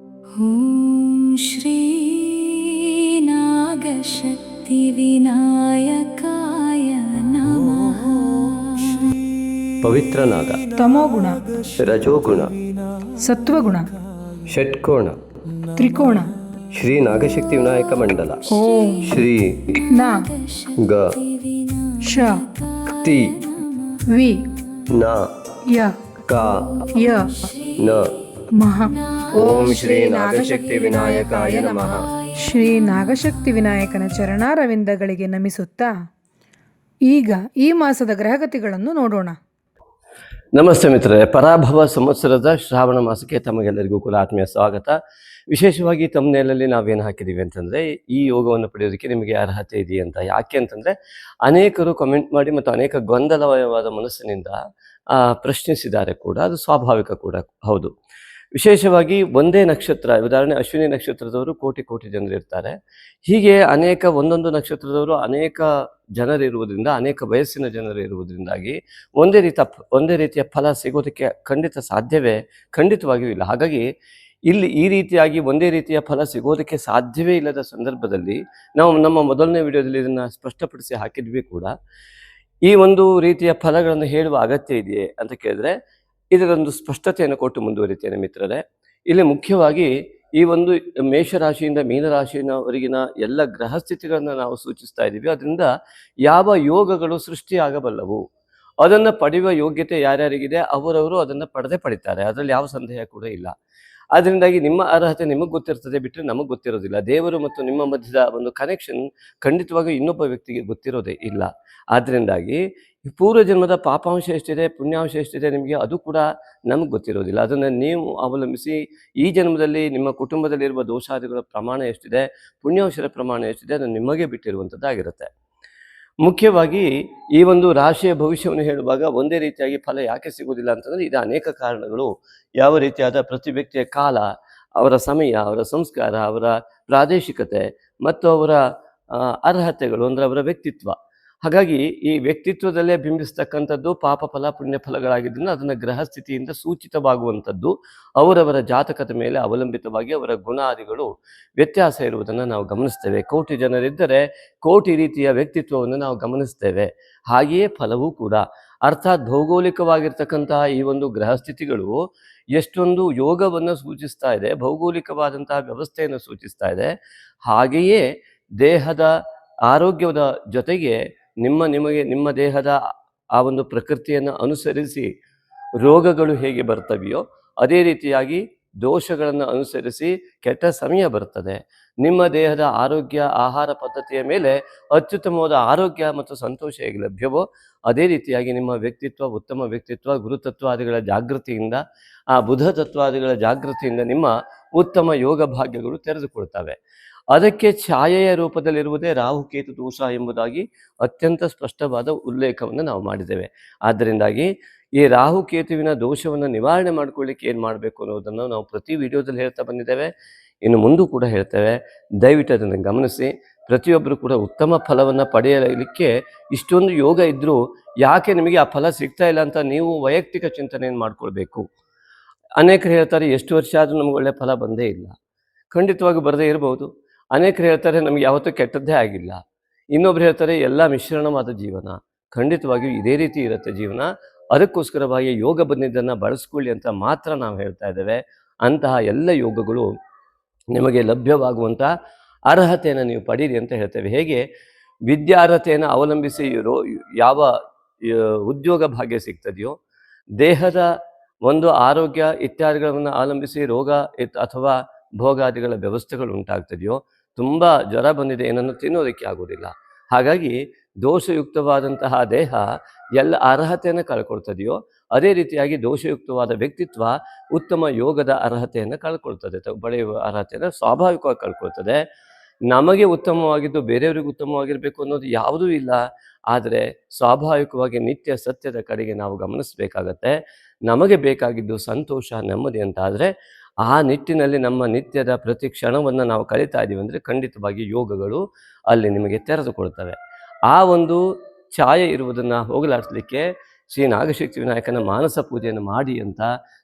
ಓಂ ಶ್ರೀ ನಾಗಶಕ್ತಿ ವಿನಾಯಕಾಯ ನಮಃ. ಪವಿತ್ರ ನಾಗ, ತಮೋಗುಣ, ರಜೋಗುಣ, ಸತ್ವಗುಣ, ಷಟ್ಕೋಣ, ತ್ರಿಕೋಣ. ಶ್ರೀ ನಾಗಶಕ್ತಿ ವಿನಾಯಕ ಮಂಡಲ. ಓಂ ಶ್ರೀ ನ ಗ ಶ ತಿ ವಿ ನ ಯ ಕ ಯ ನ. ಮಹ. ಓಂ ಶ್ರೀ ನಾಗಶಕ್ತಿ ವಿನಾಯಕಾಯ ನಮಃ. ಶ್ರೀ ನಾಗಶಕ್ತಿ ವಿನಾಯಕನ ಚರಣಾರವಿಂದಗಳಿಗೆ ನಮಿಸುತ್ತಾ ಈಗ ಈ ಮಾಸದ ಗ್ರಹಗತಿಗಳನ್ನು ನೋಡೋಣ. ನಮಸ್ತೆ ಮಿತ್ರರೇ, ಪರಾಭವ ಸಂವತ್ಸರದ ಶ್ರಾವಣ ಮಾಸಕ್ಕೆ ತಮಗೆಲ್ಲರಿಗೂ ಕೂಡ ಆತ್ಮೀಯ ಸ್ವಾಗತ. ವಿಶೇಷವಾಗಿ ತಮ್ಮನೇಲಲ್ಲಿ ನಾವೇನು ಹಾಕಿದ್ದೀವಿ ಅಂತಂದರೆ, ಈ ಯೋಗವನ್ನು ಪಡೆಯೋದಕ್ಕೆ ನಿಮಗೆ ಅರ್ಹತೆ ಇದೆಯಾ ಅಂತ. ಯಾಕೆ ಅಂತಂದರೆ, ಅನೇಕರು ಕಮೆಂಟ್ ಮಾಡಿ ಮತ್ತು ಅನೇಕ ಗೊಂದಲಮಯವಾದ ಮನಸ್ಸಿನಿಂದ ಪ್ರಶ್ನಿಸಿದ್ದಾರೆ ಕೂಡ. ಅದು ಸ್ವಾಭಾವಿಕ ಕೂಡ ಹೌದು. ವಿಶೇಷವಾಗಿ ಒಂದೇ ನಕ್ಷತ್ರ, ಉದಾಹರಣೆ ಅಶ್ವಿನಿ ನಕ್ಷತ್ರದವರು ಕೋಟಿ ಕೋಟಿ ಜನರು ಇರ್ತಾರೆ. ಹೀಗೆ ಅನೇಕ ಒಂದೊಂದು ನಕ್ಷತ್ರದವರು ಅನೇಕ ಜನರಿರುವುದರಿಂದ, ಅನೇಕ ವಯಸ್ಸಿನ ಜನರು ಇರುವುದರಿಂದಾಗಿ ಒಂದೇ ರೀತಿಯ ಫಲ ಸಿಗೋದಕ್ಕೆ ಖಂಡಿತವಾಗಿಯೂ ಇಲ್ಲ. ಹಾಗಾಗಿ ಇಲ್ಲಿ ಈ ರೀತಿಯಾಗಿ ಒಂದೇ ರೀತಿಯ ಫಲ ಸಿಗೋದಕ್ಕೆ ಸಾಧ್ಯವೇ ಇಲ್ಲದ ಸಂದರ್ಭದಲ್ಲಿ ನಾವು ನಮ್ಮ ಮೊದಲನೇ ವಿಡಿಯೋದಲ್ಲಿ ಇದನ್ನು ಸ್ಪಷ್ಟಪಡಿಸಿ ಹಾಕಿದ್ವಿ ಕೂಡ. ಈ ಒಂದು ರೀತಿಯ ಫಲಗಳನ್ನು ಹೇಳುವ ಅಗತ್ಯ ಇದೆಯೇ ಅಂತ ಕೇಳಿದ್ರೆ, ಇದರೊಂದು ಸ್ಪಷ್ಟತೆಯನ್ನು ಕೊಟ್ಟು ಮುಂದುವರಿತೇನೆ ಮಿತ್ರರೇ. ಇಲ್ಲಿ ಮುಖ್ಯವಾಗಿ ಈ ಒಂದು ಮೇಷರಾಶಿಯಿಂದ ಮೀನರಾಶಿಯವರೆಗಿನ ಎಲ್ಲ ಗ್ರಹ ಸ್ಥಿತಿಗಳನ್ನು ನಾವು ಸೂಚಿಸ್ತಾ ಇದ್ದೀವಿ. ಅದರಿಂದ ಯಾವ ಯೋಗಗಳು ಸೃಷ್ಟಿಯಾಗಬಲ್ಲವು, ಅದನ್ನು ಪಡೆಯುವ ಯೋಗ್ಯತೆ ಯಾರ್ಯಾರಿಗಿದೆ ಅವರವರು ಅದನ್ನು ಪಡಿತಾರೆ. ಅದರಲ್ಲಿ ಯಾವ ಸಂದೇಹ ಕೂಡ ಇಲ್ಲ. ಅದರಿಂದಾಗಿ ನಿಮ್ಮ ಅರ್ಹತೆ ನಿಮಗೆ ಗೊತ್ತಿರ್ತದೆ, ಬಿಟ್ಟರೆ ನಮಗೆ ಗೊತ್ತಿರೋದಿಲ್ಲ. ದೇವರು ಮತ್ತು ನಿಮ್ಮ ಮಧ್ಯದ ಒಂದು ಕನೆಕ್ಷನ್ ಖಂಡಿತವಾಗಿ ಇನ್ನೊಬ್ಬ ವ್ಯಕ್ತಿಗೆ ಗೊತ್ತಿರೋದೇ ಇಲ್ಲ. ಆದ್ದರಿಂದಾಗಿ ಪೂರ್ವ ಜನ್ಮದ ಪಾಪಾಂಶ ಎಷ್ಟಿದೆ, ಪುಣ್ಯಾಂಶ ಎಷ್ಟಿದೆ ನಿಮಗೆ, ಅದು ಕೂಡ ನಮಗೆ ಗೊತ್ತಿರೋದಿಲ್ಲ. ಅದನ್ನು ನೀವು ಅವಲಂಬಿಸಿ ಈ ಜನ್ಮದಲ್ಲಿ ನಿಮ್ಮ ಕುಟುಂಬದಲ್ಲಿರುವ ದೋಷಾದಿಗಳ ಪ್ರಮಾಣ ಎಷ್ಟಿದೆ, ಪುಣ್ಯಾಂಶದ ಪ್ರಮಾಣ ಎಷ್ಟಿದೆ, ಅದನ್ನು ನಿಮಗೆ ಬಿಟ್ಟಿರುವಂಥದ್ದಾಗಿರುತ್ತೆ. ಮುಖ್ಯವಾಗಿ ಈ ಒಂದು ರಾಶಿಯ ಭವಿಷ್ಯವನ್ನು ಹೇಳುವಾಗ ಒಂದೇ ರೀತಿಯಾಗಿ ಫಲ ಯಾಕೆ ಸಿಗುವುದಿಲ್ಲ ಅಂತಂದರೆ, ಇದು ಅನೇಕ ಕಾರಣಗಳು. ಯಾವ ರೀತಿಯಾದ ಪ್ರತಿ ವ್ಯಕ್ತಿಯ ಕಾಲ, ಅವರ ಸಮಯ, ಅವರ ಸಂಸ್ಕಾರ, ಅವರ ಪ್ರಾದೇಶಿಕತೆ ಮತ್ತು ಅವರ ಅರ್ಹತೆಗಳು ಅಂದರೆ ಅವರ ವ್ಯಕ್ತಿತ್ವ. ಹಾಗಾಗಿ ಈ ವ್ಯಕ್ತಿತ್ವದಲ್ಲೇ ಬಿಂಬಿಸ್ತಕ್ಕಂಥದ್ದು ಪಾಪ ಫಲ ಪುಣ್ಯ ಫಲಗಳಾಗಿದ್ದರಿಂದ ಅದನ್ನು ಗ್ರಹಸ್ಥಿತಿಯಿಂದ ಸೂಚಿತವಾಗುವಂಥದ್ದು. ಅವರವರ ಜಾತಕದ ಮೇಲೆ ಅವಲಂಬಿತವಾಗಿ ಅವರ ಗುಣಾದಿಗಳು ವ್ಯತ್ಯಾಸ ಇರುವುದನ್ನು ನಾವು ಗಮನಿಸ್ತೇವೆ. ಕೋಟಿ ಜನರಿದ್ದರೆ ಕೋಟಿ ರೀತಿಯ ವ್ಯಕ್ತಿತ್ವವನ್ನು ನಾವು ಗಮನಿಸ್ತೇವೆ. ಹಾಗೆಯೇ ಫಲವೂ ಕೂಡ. ಅರ್ಥಾತ್ ಭೌಗೋಳಿಕವಾಗಿರ್ತಕ್ಕಂತಹ ಈ ಒಂದು ಗ್ರಹಸ್ಥಿತಿಗಳು ಎಷ್ಟೊಂದು ಯೋಗವನ್ನು ಸೂಚಿಸ್ತಾ ಇದೆ, ಭೌಗೋಳಿಕವಾದಂತಹ ವ್ಯವಸ್ಥೆಯನ್ನು ಸೂಚಿಸ್ತಾ ಇದೆ. ಹಾಗೆಯೇ ದೇಹದ ಆರೋಗ್ಯದ ಜೊತೆಗೆ ನಿಮ್ಮ ದೇಹದ ಆ ಒಂದು ಪ್ರಕೃತಿಯನ್ನು ಅನುಸರಿಸಿ ರೋಗಗಳು ಹೇಗೆ ಬರ್ತವೆಯೋ ಅದೇ ರೀತಿಯಾಗಿ ದೋಷಗಳನ್ನು ಅನುಸರಿಸಿ ಕೆಟ್ಟ ಸಮಯ ಬರ್ತದೆ. ನಿಮ್ಮ ದೇಹದ ಆರೋಗ್ಯ, ಆಹಾರ ಪದ್ಧತಿಯ ಮೇಲೆ ಅತ್ಯುತ್ತಮವಾದ ಆರೋಗ್ಯ ಮತ್ತು ಸಂತೋಷ ಹೇಗೆ ಲಭ್ಯವೋ ಅದೇ ರೀತಿಯಾಗಿ ನಿಮ್ಮ ವ್ಯಕ್ತಿತ್ವ, ಉತ್ತಮ ವ್ಯಕ್ತಿತ್ವ, ಗುರುತತ್ವಾದಿಗಳ ಜಾಗೃತಿಯಿಂದ, ಆ ಬುಧ ತತ್ವಾದಿಗಳ ಜಾಗೃತಿಯಿಂದ ನಿಮ್ಮ ಉತ್ತಮ ಯೋಗ ಭಾಗ್ಯಗಳು ತೆರೆದುಕೊಳ್ತವೆ. ಅದಕ್ಕೆ ಛಾಯೆಯ ರೂಪದಲ್ಲಿರುವುದೇ ರಾಹುಕೇತು ದೋಷ ಎಂಬುದಾಗಿ ಅತ್ಯಂತ ಸ್ಪಷ್ಟವಾದ ಉಲ್ಲೇಖವನ್ನು ನಾವು ಮಾಡಿದ್ದೇವೆ. ಆದ್ದರಿಂದಾಗಿ ಈ ರಾಹುಕೇತುವಿನ ದೋಷವನ್ನು ನಿವಾರಣೆ ಮಾಡಿಕೊಳ್ಳಿಕ್ಕೆ ಏನು ಮಾಡಬೇಕು ಅನ್ನೋದನ್ನು ನಾವು ಪ್ರತಿ ವಿಡಿಯೋದಲ್ಲಿ ಹೇಳ್ತಾ ಬಂದಿದ್ದೇವೆ, ಇನ್ನು ಮುಂದೂ ಕೂಡ ಹೇಳ್ತೇವೆ. ದಯವಿಟ್ಟು ಅದನ್ನು ಗಮನಿಸಿ. ಪ್ರತಿಯೊಬ್ಬರು ಕೂಡ ಉತ್ತಮ ಫಲವನ್ನು ಪಡೆಯಲಿಕ್ಕೆ ಇಷ್ಟೊಂದು ಯೋಗ ಇದ್ದರೂ ಯಾಕೆ ನಿಮಗೆ ಆ ಫಲ ಸಿಗ್ತಾ ಇಲ್ಲ ಅಂತ ನೀವು ವೈಯಕ್ತಿಕ ಚಿಂತನೆಯನ್ನು ಮಾಡಿಕೊಳ್ಬೇಕು. ಅನೇಕರು ಹೇಳ್ತಾರೆ, ಎಷ್ಟು ವರ್ಷ ಆದರೂ ನಮಗೆ ಒಳ್ಳೆಯ ಫಲ ಬಂದೇ ಇಲ್ಲ. ಖಂಡಿತವಾಗಿ ಬರದೇ ಇರಬಹುದು. ಅನೇಕರು ಹೇಳ್ತಾರೆ, ನಮಗೆ ಯಾವತ್ತೂ ಕೆಟ್ಟದ್ದೇ ಆಗಿಲ್ಲ. ಇನ್ನೊಬ್ರು ಹೇಳ್ತಾರೆ, ಎಲ್ಲ ಮಿಶ್ರಣವಾದ ಜೀವನ. ಖಂಡಿತವಾಗಿಯೂ ಇದೇ ರೀತಿ ಇರುತ್ತೆ ಜೀವನ. ಅದಕ್ಕೋಸ್ಕರವಾಗಿ ಯೋಗ ಬಂದಿದ್ದನ್ನು ಬಳಸ್ಕೊಳ್ಳಿ ಅಂತ ಮಾತ್ರ ನಾವು ಹೇಳ್ತಾ ಇದ್ದೇವೆ. ಅಂತಹ ಎಲ್ಲ ಯೋಗಗಳು ನಿಮಗೆ ಲಭ್ಯವಾಗುವಂಥ ಅರ್ಹತೆಯನ್ನು ನೀವು ಪಡೀರಿ ಅಂತ ಹೇಳ್ತೇವೆ. ಹೇಗೆ ವಿದ್ಯಾರ್ಹತೆಯನ್ನು ಅವಲಂಬಿಸಿ ಯಾವ ಉದ್ಯೋಗ ಭಾಗ್ಯ ಸಿಗ್ತದೆಯೋ, ದೇಹದ ಒಂದು ಆರೋಗ್ಯ ಇತ್ಯಾದಿಗಳನ್ನು ಅವಲಂಬಿಸಿ ರೋಗ ಅಥವಾ ಭೋಗಾದಿಗಳ ವ್ಯವಸ್ಥೆಗಳು ಉಂಟಾಗ್ತದೆಯೋ, ತುಂಬ ಜ್ವರ ಬಂದಿದೆ, ಏನನ್ನು ತಿನ್ನೋದಕ್ಕೆ ಆಗೋದಿಲ್ಲ. ಹಾಗಾಗಿ ದೋಷಯುಕ್ತವಾದಂತಹ ದೇಹ ಎಲ್ಲ ಅರ್ಹತೆಯನ್ನು ಕಳ್ಕೊಳ್ತದೆಯೋ ಅದೇ ರೀತಿಯಾಗಿ ದೋಷಯುಕ್ತವಾದ ವ್ಯಕ್ತಿತ್ವ ಉತ್ತಮ ಯೋಗದ ಅರ್ಹತೆಯನ್ನು ಕಳ್ಕೊಳ್ತದೆ, ಪಡೆಯುವ ಅರ್ಹತೆಯನ್ನು ಸ್ವಾಭಾವಿಕವಾಗಿ ಕಳ್ಕೊಳ್ತದೆ. ನಮಗೆ ಉತ್ತಮವಾಗಿದ್ದು ಬೇರೆಯವರಿಗೆ ಉತ್ತಮವಾಗಿರಬೇಕು ಅನ್ನೋದು ಯಾವುದೂ ಇಲ್ಲ. ಆದರೆ ಸ್ವಾಭಾವಿಕವಾಗಿ ನಿತ್ಯ ಸತ್ಯದ ಕಡೆಗೆ ನಾವು ಗಮನಿಸಬೇಕಾಗತ್ತೆ. ನಮಗೆ ಬೇಕಾಗಿದ್ದು ಸಂತೋಷ, ನೆಮ್ಮದಿ ಅಂತ ಆದರೆ ಆ ನಿಟ್ಟಿನಲ್ಲಿ ನಮ್ಮ ನಿತ್ಯದ ಪ್ರತಿ ಕ್ಷಣವನ್ನು ನಾವು ಕಳೀತಾ ಇದ್ದೀವಿ ಅಂದರೆ ಖಂಡಿತವಾಗಿ ಯೋಗಗಳು ಅಲ್ಲಿ ನಿಮಗೆ ತೆರೆದುಕೊಳ್ತವೆ. ಆ ಒಂದು ಛಾಯೆ ಇರುವುದನ್ನು ಹೋಗಲಾಡಿಸಲಿಕ್ಕೆ ಶ್ರೀ ನಾಗಶಕ್ತಿ ವಿನಾಯಕನ ಮಾನಸ ಪೂಜೆಯನ್ನು ಮಾಡಿ ಅಂತ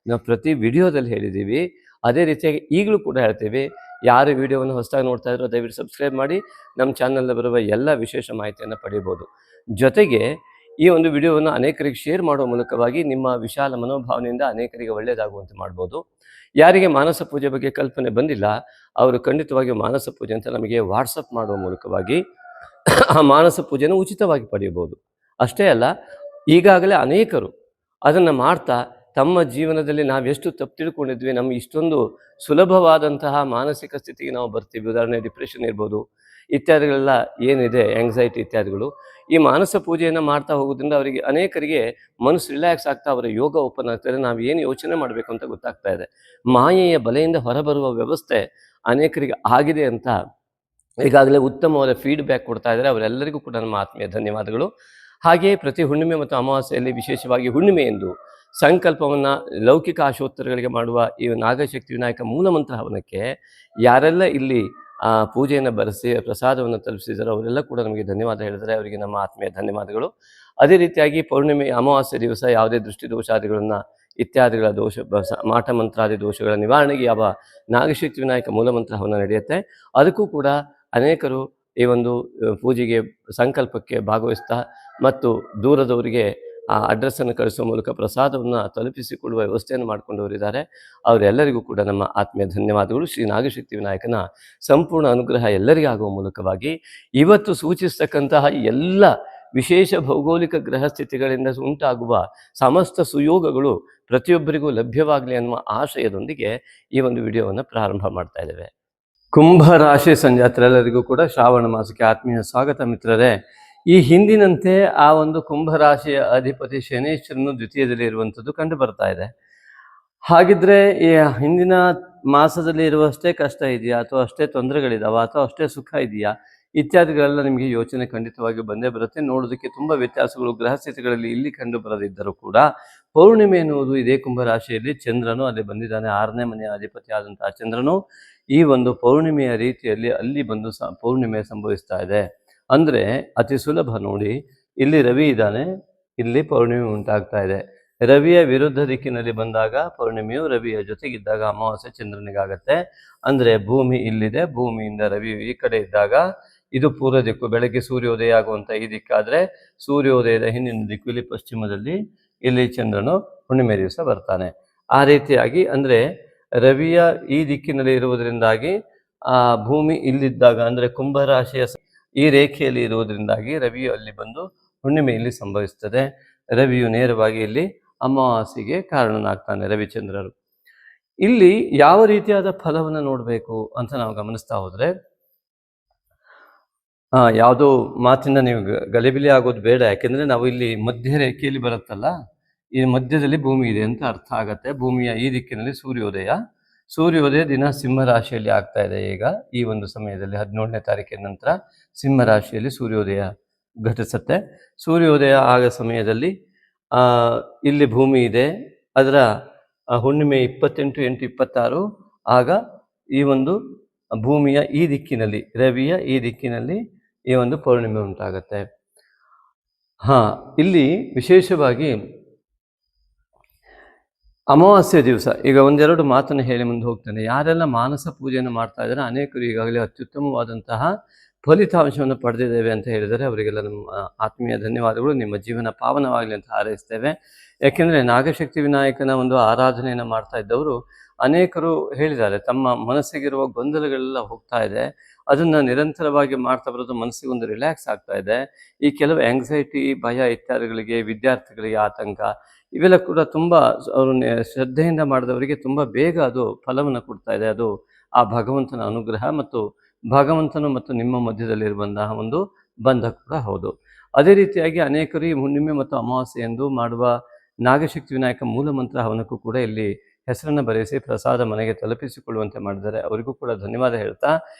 ನಾವು ಪ್ರತಿ ವಿಡಿಯೋದಲ್ಲಿ ಹೇಳಿದ್ದೀವಿ. ಅದೇ ರೀತಿಯಾಗಿ ಈಗಲೂ ಕೂಡ ಹೇಳ್ತೀವಿ, ಯಾರು ವಿಡಿಯೋವನ್ನು ಹೊಸದಾಗಿ ನೋಡ್ತಾ ಇದ್ರೋ ದಯವಿಟ್ಟು ಸಬ್ಸ್ಕ್ರೈಬ್ ಮಾಡಿ ನಮ್ಮ ಚಾನಲ್ನಲ್ಲಿ ಬರುವ ಎಲ್ಲ ವಿಶೇಷ ಮಾಹಿತಿಯನ್ನು ಪಡೆಯಬಹುದು. ಜೊತೆಗೆ ಈ ಒಂದು ವಿಡಿಯೋವನ್ನು ಅನೇಕರಿಗೆ ಶೇರ್ ಮಾಡುವ ಮೂಲಕವಾಗಿ ನಿಮ್ಮ ವಿಶಾಲ ಮನೋಭಾವನೆಯಿಂದ ಅನೇಕರಿಗೆ ಒಳ್ಳೆಯದಾಗುವಂತೆ ಮಾಡ್ಬೋದು. ಯಾರಿಗೆ ಮಾನಸ ಪೂಜೆ ಬಗ್ಗೆ ಕಲ್ಪನೆ ಬಂದಿಲ್ಲ ಅವರು ಖಂಡಿತವಾಗಿ ಮಾನಸ ಪೂಜೆ ಅಂತ ನಮಗೆ ವಾಟ್ಸಪ್ ಮಾಡುವ ಮೂಲಕವಾಗಿ ಆ ಮಾನಸ ಪೂಜೆಯನ್ನು ಉಚಿತವಾಗಿ ಪಡೆಯಬಹುದು. ಅಷ್ಟೇ ಅಲ್ಲ, ಈಗಾಗಲೇ ಅನೇಕರು ಅದನ್ನು ಮಾಡ್ತಾ ತಮ್ಮ ಜೀವನದಲ್ಲಿ ನಾವೆಷ್ಟು ತಪ್ಪು ತಿಳ್ಕೊಂಡಿದ್ವಿ, ನಮ್ಗೆ ಇಷ್ಟೊಂದು ಸುಲಭವಾದಂತಹ ಮಾನಸಿಕ ಸ್ಥಿತಿಗೆ ನಾವು ಬರ್ತೀವಿ. ಉದಾಹರಣೆ ಡಿಪ್ರೆಷನ್ ಇರ್ಬೋದು, ಇತ್ಯಾದಿಗಳೆಲ್ಲ ಏನಿದೆ, ಆಂಗ್ಸೈಟಿ ಇತ್ಯಾದಿಗಳು. ಈ ಮಾನಸ ಪೂಜೆಯನ್ನು ಮಾಡ್ತಾ ಹೋಗೋದ್ರಿಂದ ಅವರಿಗೆ ಅನೇಕರಿಗೆ ಮನಸ್ಸು ರಿಲ್ಯಾಕ್ಸ್ ಆಗ್ತಾ ಅವರ ಯೋಗ ಓಪನ್ ಆಗ್ತಾಯಿದೆ. ನಾವು ಏನು ಯೋಚನೆ ಮಾಡಬೇಕು ಅಂತ ಗೊತ್ತಾಗ್ತಾ ಇದೆ. ಮಾಯೆಯ ಬಲೆಯಿಂದ ಹೊರಬರುವ ವ್ಯವಸ್ಥೆ ಅನೇಕರಿಗೆ ಆಗಿದೆ ಅಂತ ಈಗಾಗಲೇ ಉತ್ತಮವಾದ ಫೀಡ್ಬ್ಯಾಕ್ ಕೊಡ್ತಾ ಇದ್ದಾರೆ. ಅವರೆಲ್ಲರಿಗೂ ಕೂಡ ನಮ್ಮ ಆತ್ಮೀಯ ಧನ್ಯವಾದಗಳು. ಹಾಗೆಯೇ ಪ್ರತಿ ಹುಣ್ಣಿಮೆ ಮತ್ತು ಅಮಾವಾಸ್ಯೆಯಲ್ಲಿ ವಿಶೇಷವಾಗಿ ಹುಣ್ಣಿಮೆ ಎಂದು ಸಂಕಲ್ಪವನ್ನು ಲೌಕಿಕ ಆಶೋತ್ತರಗಳಿಗೆ ಮಾಡುವ ಈ ನಾಗಶಕ್ತಿ ವಿನಾಯಕ ಮೂಲಮಂತ್ರ ಹವನಕ್ಕೆ ಯಾರೆಲ್ಲ ಇಲ್ಲಿ ಪೂಜೆಯನ್ನು ಬರೆಸಿ ಪ್ರಸಾದವನ್ನು ತಲುಪಿಸಿದಾರೋ ಅವರೆಲ್ಲ ಕೂಡ ನಮಗೆ ಧನ್ಯವಾದ ಹೇಳಿದರೆ ಅವರಿಗೆ ನಮ್ಮ ಆತ್ಮೀಯ ಧನ್ಯವಾದಗಳು. ಅದೇ ರೀತಿಯಾಗಿ ಪೌರ್ಣಿಮೆ ಅಮಾವಾಸ್ಯೆ ದಿವಸ ಯಾವುದೇ ದೃಷ್ಟಿ ದೋಷಾದಿಗಳನ್ನು ಇತ್ಯಾದಿಗಳ ದೋಷ ಮಾಟ ಮಂತ್ರಾದಿ ದೋಷಗಳ ನಿವಾರಣೆಗೆ ಯಾವ ನಾಗಶಕ್ತಿ ವಿನಾಯಕ ಮೂಲಮಂತ್ರ ಹವನ ನಡೆಯುತ್ತೆ, ಅದಕ್ಕೂ ಕೂಡ ಅನೇಕರು ಈ ಒಂದು ಪೂಜೆಗೆ ಸಂಕಲ್ಪಕ್ಕೆ ಭಾಗವಹಿಸ್ತಾ ಮತ್ತು ದೂರದವರಿಗೆ ಆ ಅಡ್ರೆಸ್ಸನ್ನು ಕಳಿಸುವ ಮೂಲಕ ಪ್ರಸಾದವನ್ನು ತಲುಪಿಸಿಕೊಳ್ಳುವ ವ್ಯವಸ್ಥೆಯನ್ನು ಮಾಡಿಕೊಂಡವರಿದ್ದಾರೆ. ಅವರೆಲ್ಲರಿಗೂ ಕೂಡ ನಮ್ಮ ಆತ್ಮೀಯ ಧನ್ಯವಾದಗಳು. ಶ್ರೀ ನಾಗಶಕ್ತಿ ವಿನಾಯಕನ ಸಂಪೂರ್ಣ ಅನುಗ್ರಹ ಎಲ್ಲರಿಗೂ ಆಗುವ ಮೂಲಕವಾಗಿ ಇವತ್ತು ಸೂಚಿಸ್ತಕ್ಕಂತಹ ಎಲ್ಲ ವಿಶೇಷ ಭೌಗೋಳಿಕ ಗ್ರಹ ಸ್ಥಿತಿಗಳಿಂದ ಉಂಟಾಗುವ ಸಮಸ್ತ ಸುಯೋಗಗಳು ಪ್ರತಿಯೊಬ್ಬರಿಗೂ ಲಭ್ಯವಾಗಲಿ ಅನ್ನುವ ಆಶಯದೊಂದಿಗೆ ಈ ಒಂದು ವಿಡಿಯೋವನ್ನು ಪ್ರಾರಂಭ ಮಾಡ್ತಾ ಇದ್ದೇವೆ. ಕುಂಭ ರಾಶಿ ಸಂಜಾತರೆಲ್ಲರಿಗೂ ಕೂಡ ಶ್ರಾವಣ ಮಾಸಕ್ಕೆ ಆತ್ಮೀಯ ಸ್ವಾಗತ ಮಿತ್ರರೇ. ಈ ಹಿಂದಿನಂತೆ ಆ ಒಂದು ಕುಂಭರಾಶಿಯ ಅಧಿಪತಿ ಶನೇಶ್ವರನು ದ್ವಿತೀಯದಲ್ಲಿ ಇರುವಂಥದ್ದು ಕಂಡು ಬರ್ತಾ ಇದೆ. ಹಾಗಿದ್ರೆ ಈ ಹಿಂದಿನ ಮಾಸದಲ್ಲಿ ಇರುವಷ್ಟೇ ಕಷ್ಟ ಇದೆಯಾ, ಅಥವಾ ಅಷ್ಟೇ ತೊಂದರೆಗಳಿದಾವ, ಅಥವಾ ಅಷ್ಟೇ ಸುಖ ಇದೆಯಾ ಇತ್ಯಾದಿಗಳೆಲ್ಲ ನಿಮಗೆ ಯೋಚನೆ ಖಂಡಿತವಾಗಿ ಬಂದೇ ಬರುತ್ತೆ. ನೋಡೋದಕ್ಕೆ ತುಂಬ ವ್ಯತ್ಯಾಸಗಳು ಗ್ರಹಸ್ಥಿತಿಗಳಲ್ಲಿ ಇಲ್ಲಿ ಕಂಡು ಬರದಿದ್ದರೂ ಕೂಡ ಪೌರ್ಣಿಮೆ ಎನ್ನುವುದು ಇದೇ ಕುಂಭರಾಶಿಯಲ್ಲಿ ಚಂದ್ರನು ಅಲ್ಲಿ ಬಂದಿದ್ದಾನೆ. 6ನೇ ಮನೆಯ ಅಧಿಪತಿ ಆದಂತಹ ಚಂದ್ರನು ಈ ಒಂದು ಪೌರ್ಣಿಮೆಯ ರೀತಿಯಲ್ಲಿ ಅಲ್ಲಿ ಬಂದು ಪೌರ್ಣಿಮೆ ಸಂಭವಿಸ್ತಾ ಇದೆ. ಅಂದರೆ ಅತಿ ಸುಲಭ ನೋಡಿ, ಇಲ್ಲಿ ರವಿ ಇದ್ದಾನೆ, ಇಲ್ಲಿ ಪೌರ್ಣಿಮೆ ಉಂಟಾಗ್ತಾ ಇದೆ. ರವಿಯ ವಿರುದ್ಧ ದಿಕ್ಕಿನಲ್ಲಿ ಬಂದಾಗ ಪೌರ್ಣಿಮೆಯು, ರವಿಯ ಜೊತೆಗಿದ್ದಾಗ ಅಮಾವಾಸ್ಯೆ ಚಂದ್ರನಿಗಾಗತ್ತೆ. ಅಂದರೆ ಭೂಮಿ ಇಲ್ಲಿದೆ, ಭೂಮಿಯಿಂದ ರವಿ ಈ ಕಡೆ ಇದ್ದಾಗ ಇದು ಪೂರ್ವ ದಿಕ್ಕು, ಬೆಳಗ್ಗೆ ಸೂರ್ಯೋದಯ ಆಗುವಂಥ ಈ ದಿಕ್ಕಾದರೆ ಸೂರ್ಯೋದಯದ ಹಿಂದಿನ ದಿಕ್ಕು ಇಲ್ಲಿ ಪಶ್ಚಿಮದಲ್ಲಿ, ಇಲ್ಲಿ ಚಂದ್ರನು ಹುಣ್ಣಿಮೆ ದಿವಸ ಬರ್ತಾನೆ. ಆ ರೀತಿಯಾಗಿ ಅಂದರೆ ರವಿಯ ಈ ದಿಕ್ಕಿನಲ್ಲಿ ಇರುವುದರಿಂದಾಗಿ ಆ ಭೂಮಿ ಇಲ್ಲಿದ್ದಾಗ, ಅಂದರೆ ಕುಂಭರಾಶಿಯ ಈ ರೇಖೆಯಲ್ಲಿ ಇರುವುದರಿಂದಾಗಿ ರವಿಯು ಅಲ್ಲಿ ಬಂದು ಹುಣ್ಣಿಮೆ ಇಲ್ಲಿ ಸಂಭವಿಸ್ತದೆ. ರವಿಯು ನೇರವಾಗಿ ಇಲ್ಲಿ ಅಮಾವಾಸ್ಯೆಗೆ ಕಾರಣನಾಗ್ತಾನೆ. ರವಿಚಂದ್ರರು ಇಲ್ಲಿ ಯಾವ ರೀತಿಯಾದ ಫಲವನ್ನು ನೋಡಬೇಕು ಅಂತ ನಾವು ಗಮನಿಸ್ತಾ ಹೋದರೆ, ಯಾವುದೋ ಮಾತಿಂದ ನೀವು ಗಲಿಬಿಲಿ ಆಗೋದು ಬೇಡ. ಯಾಕೆಂದರೆ ನಾವು ಇಲ್ಲಿ ಮಧ್ಯ ರೇಖೆಯಲ್ಲಿ ಬರುತ್ತಲ್ಲ, ಈ ಮಧ್ಯದಲ್ಲಿ ಭೂಮಿ ಇದೆ ಅಂತ ಅರ್ಥ ಆಗತ್ತೆ. ಭೂಮಿಯ ಈ ದಿಕ್ಕಿನಲ್ಲಿ ಸೂರ್ಯೋದಯ ದಿನ ಸಿಂಹ ರಾಶಿಯಲ್ಲಿ ಆಗ್ತಾ ಇದೆ. ಈಗ ಈ ಒಂದು ಸಮಯದಲ್ಲಿ 17ನೇ ತಾರೀಕಿನ ನಂತರ ಸಿಂಹ ರಾಶಿಯಲ್ಲಿ ಸೂರ್ಯೋದಯ ಘಟಿಸುತ್ತೆ. ಸೂರ್ಯೋದಯ ಆಗ ಸಮಯದಲ್ಲಿ ಇಲ್ಲಿ ಭೂಮಿ ಇದೆ, ಅದರ ಹುಣ್ಣಿಮೆ 28/8/26. ಆಗ ಈ ಒಂದು ಭೂಮಿಯ ಈ ದಿಕ್ಕಿನಲ್ಲಿ, ರವಿಯ ಈ ದಿಕ್ಕಿನಲ್ಲಿ ಈ ಒಂದು ಪೌರ್ಣಿಮೆ ಉಂಟಾಗತ್ತೆ. ಇಲ್ಲಿ ವಿಶೇಷವಾಗಿ ಅಮಾವಾಸ್ಯೆ ದಿವಸ ಈಗ ಒಂದೆರಡು ಮಾತನ್ನು ಹೇಳಿ ಮುಂದೆ ಹೋಗ್ತೇನೆ. ಯಾರೆಲ್ಲ ಮಾನಸ ಪೂಜೆಯನ್ನು ಮಾಡ್ತಾ ಇದ್ದಾರೆ ಅನೇಕರು ಈಗಾಗಲೇ ಅತ್ಯುತ್ತಮವಾದಂತಹ ಫಲಿತಾಂಶವನ್ನು ಪಡೆದಿದ್ದೇವೆ ಅಂತ ಹೇಳಿದರೆ ಅವರಿಗೆಲ್ಲ ನಮ್ಮ ಆತ್ಮೀಯ ಧನ್ಯವಾದಗಳು. ನಿಮ್ಮ ಜೀವನ ಪಾವನವಾಗಲಿ ಅಂತ ಹಾರೈಸ್ತೇವೆ. ಯಾಕೆಂದರೆ ನಾಗಶಕ್ತಿ ವಿನಾಯಕನ ಒಂದು ಆರಾಧನೆಯನ್ನು ಮಾಡ್ತಾ ಇದ್ದವರು ಅನೇಕರು ಹೇಳಿದ್ದಾರೆ, ತಮ್ಮ ಮನಸ್ಸಿಗಿರುವ ಗೊಂದಲಗಳೆಲ್ಲ ಹೋಗ್ತಾ ಇದೆ, ಅದನ್ನು ನಿರಂತರವಾಗಿ ಮಾಡ್ತಾ ಬರೋದು ಮನಸ್ಸಿಗೆ ಒಂದು ರಿಲ್ಯಾಕ್ಸ್ ಆಗ್ತಾ ಇದೆ. ಈ ಕೆಲವು ಆಂಗ್ಸೈಟಿ, ಭಯ ಇತ್ಯಾದಿಗಳಿಗೆ, ವಿದ್ಯಾರ್ಥಿಗಳಿಗೆ ಆತಂಕ, ಇವೆಲ್ಲ ಕೂಡ ತುಂಬ ಅವರು ಶ್ರದ್ಧೆಯಿಂದ ಮಾಡಿದವರಿಗೆ ತುಂಬ ಬೇಗ ಅದು ಫಲವನ್ನು ಕೊಡ್ತಾ ಇದೆ. ಅದು ಆ ಭಗವಂತನ ಅನುಗ್ರಹ ಮತ್ತು ಭಗವಂತನು ಮತ್ತು ನಿಮ್ಮ ಮಧ್ಯದಲ್ಲಿರುವಂತಹ ಒಂದು ಬಂಧ ಕೂಡ ಹೌದು. ಅದೇ ರೀತಿಯಾಗಿ ಅನೇಕರು ಈ ಹುಣ್ಣಿಮೆ ಮತ್ತು ಅಮಾವಾಸ್ಯೆ ಎಂದು ಮಾಡುವ ನಾಗಶಕ್ತಿ ವಿನಾಯಕ ಮೂಲಮಂತ್ರ ಹವನಕ್ಕೂ ಕೂಡ ಇಲ್ಲಿ ಹೆಸರನ್ನು ಬರೆಸಿ ಪ್ರಸಾದ ಮನೆಗೆ ತಲುಪಿಸಿಕೊಳ್ಳುವಂತೆ ಮಾಡಿದ್ದಾರೆ. ಅವರಿಗೂ ಕೂಡ ಧನ್ಯವಾದ ಹೇಳ್ತಾ,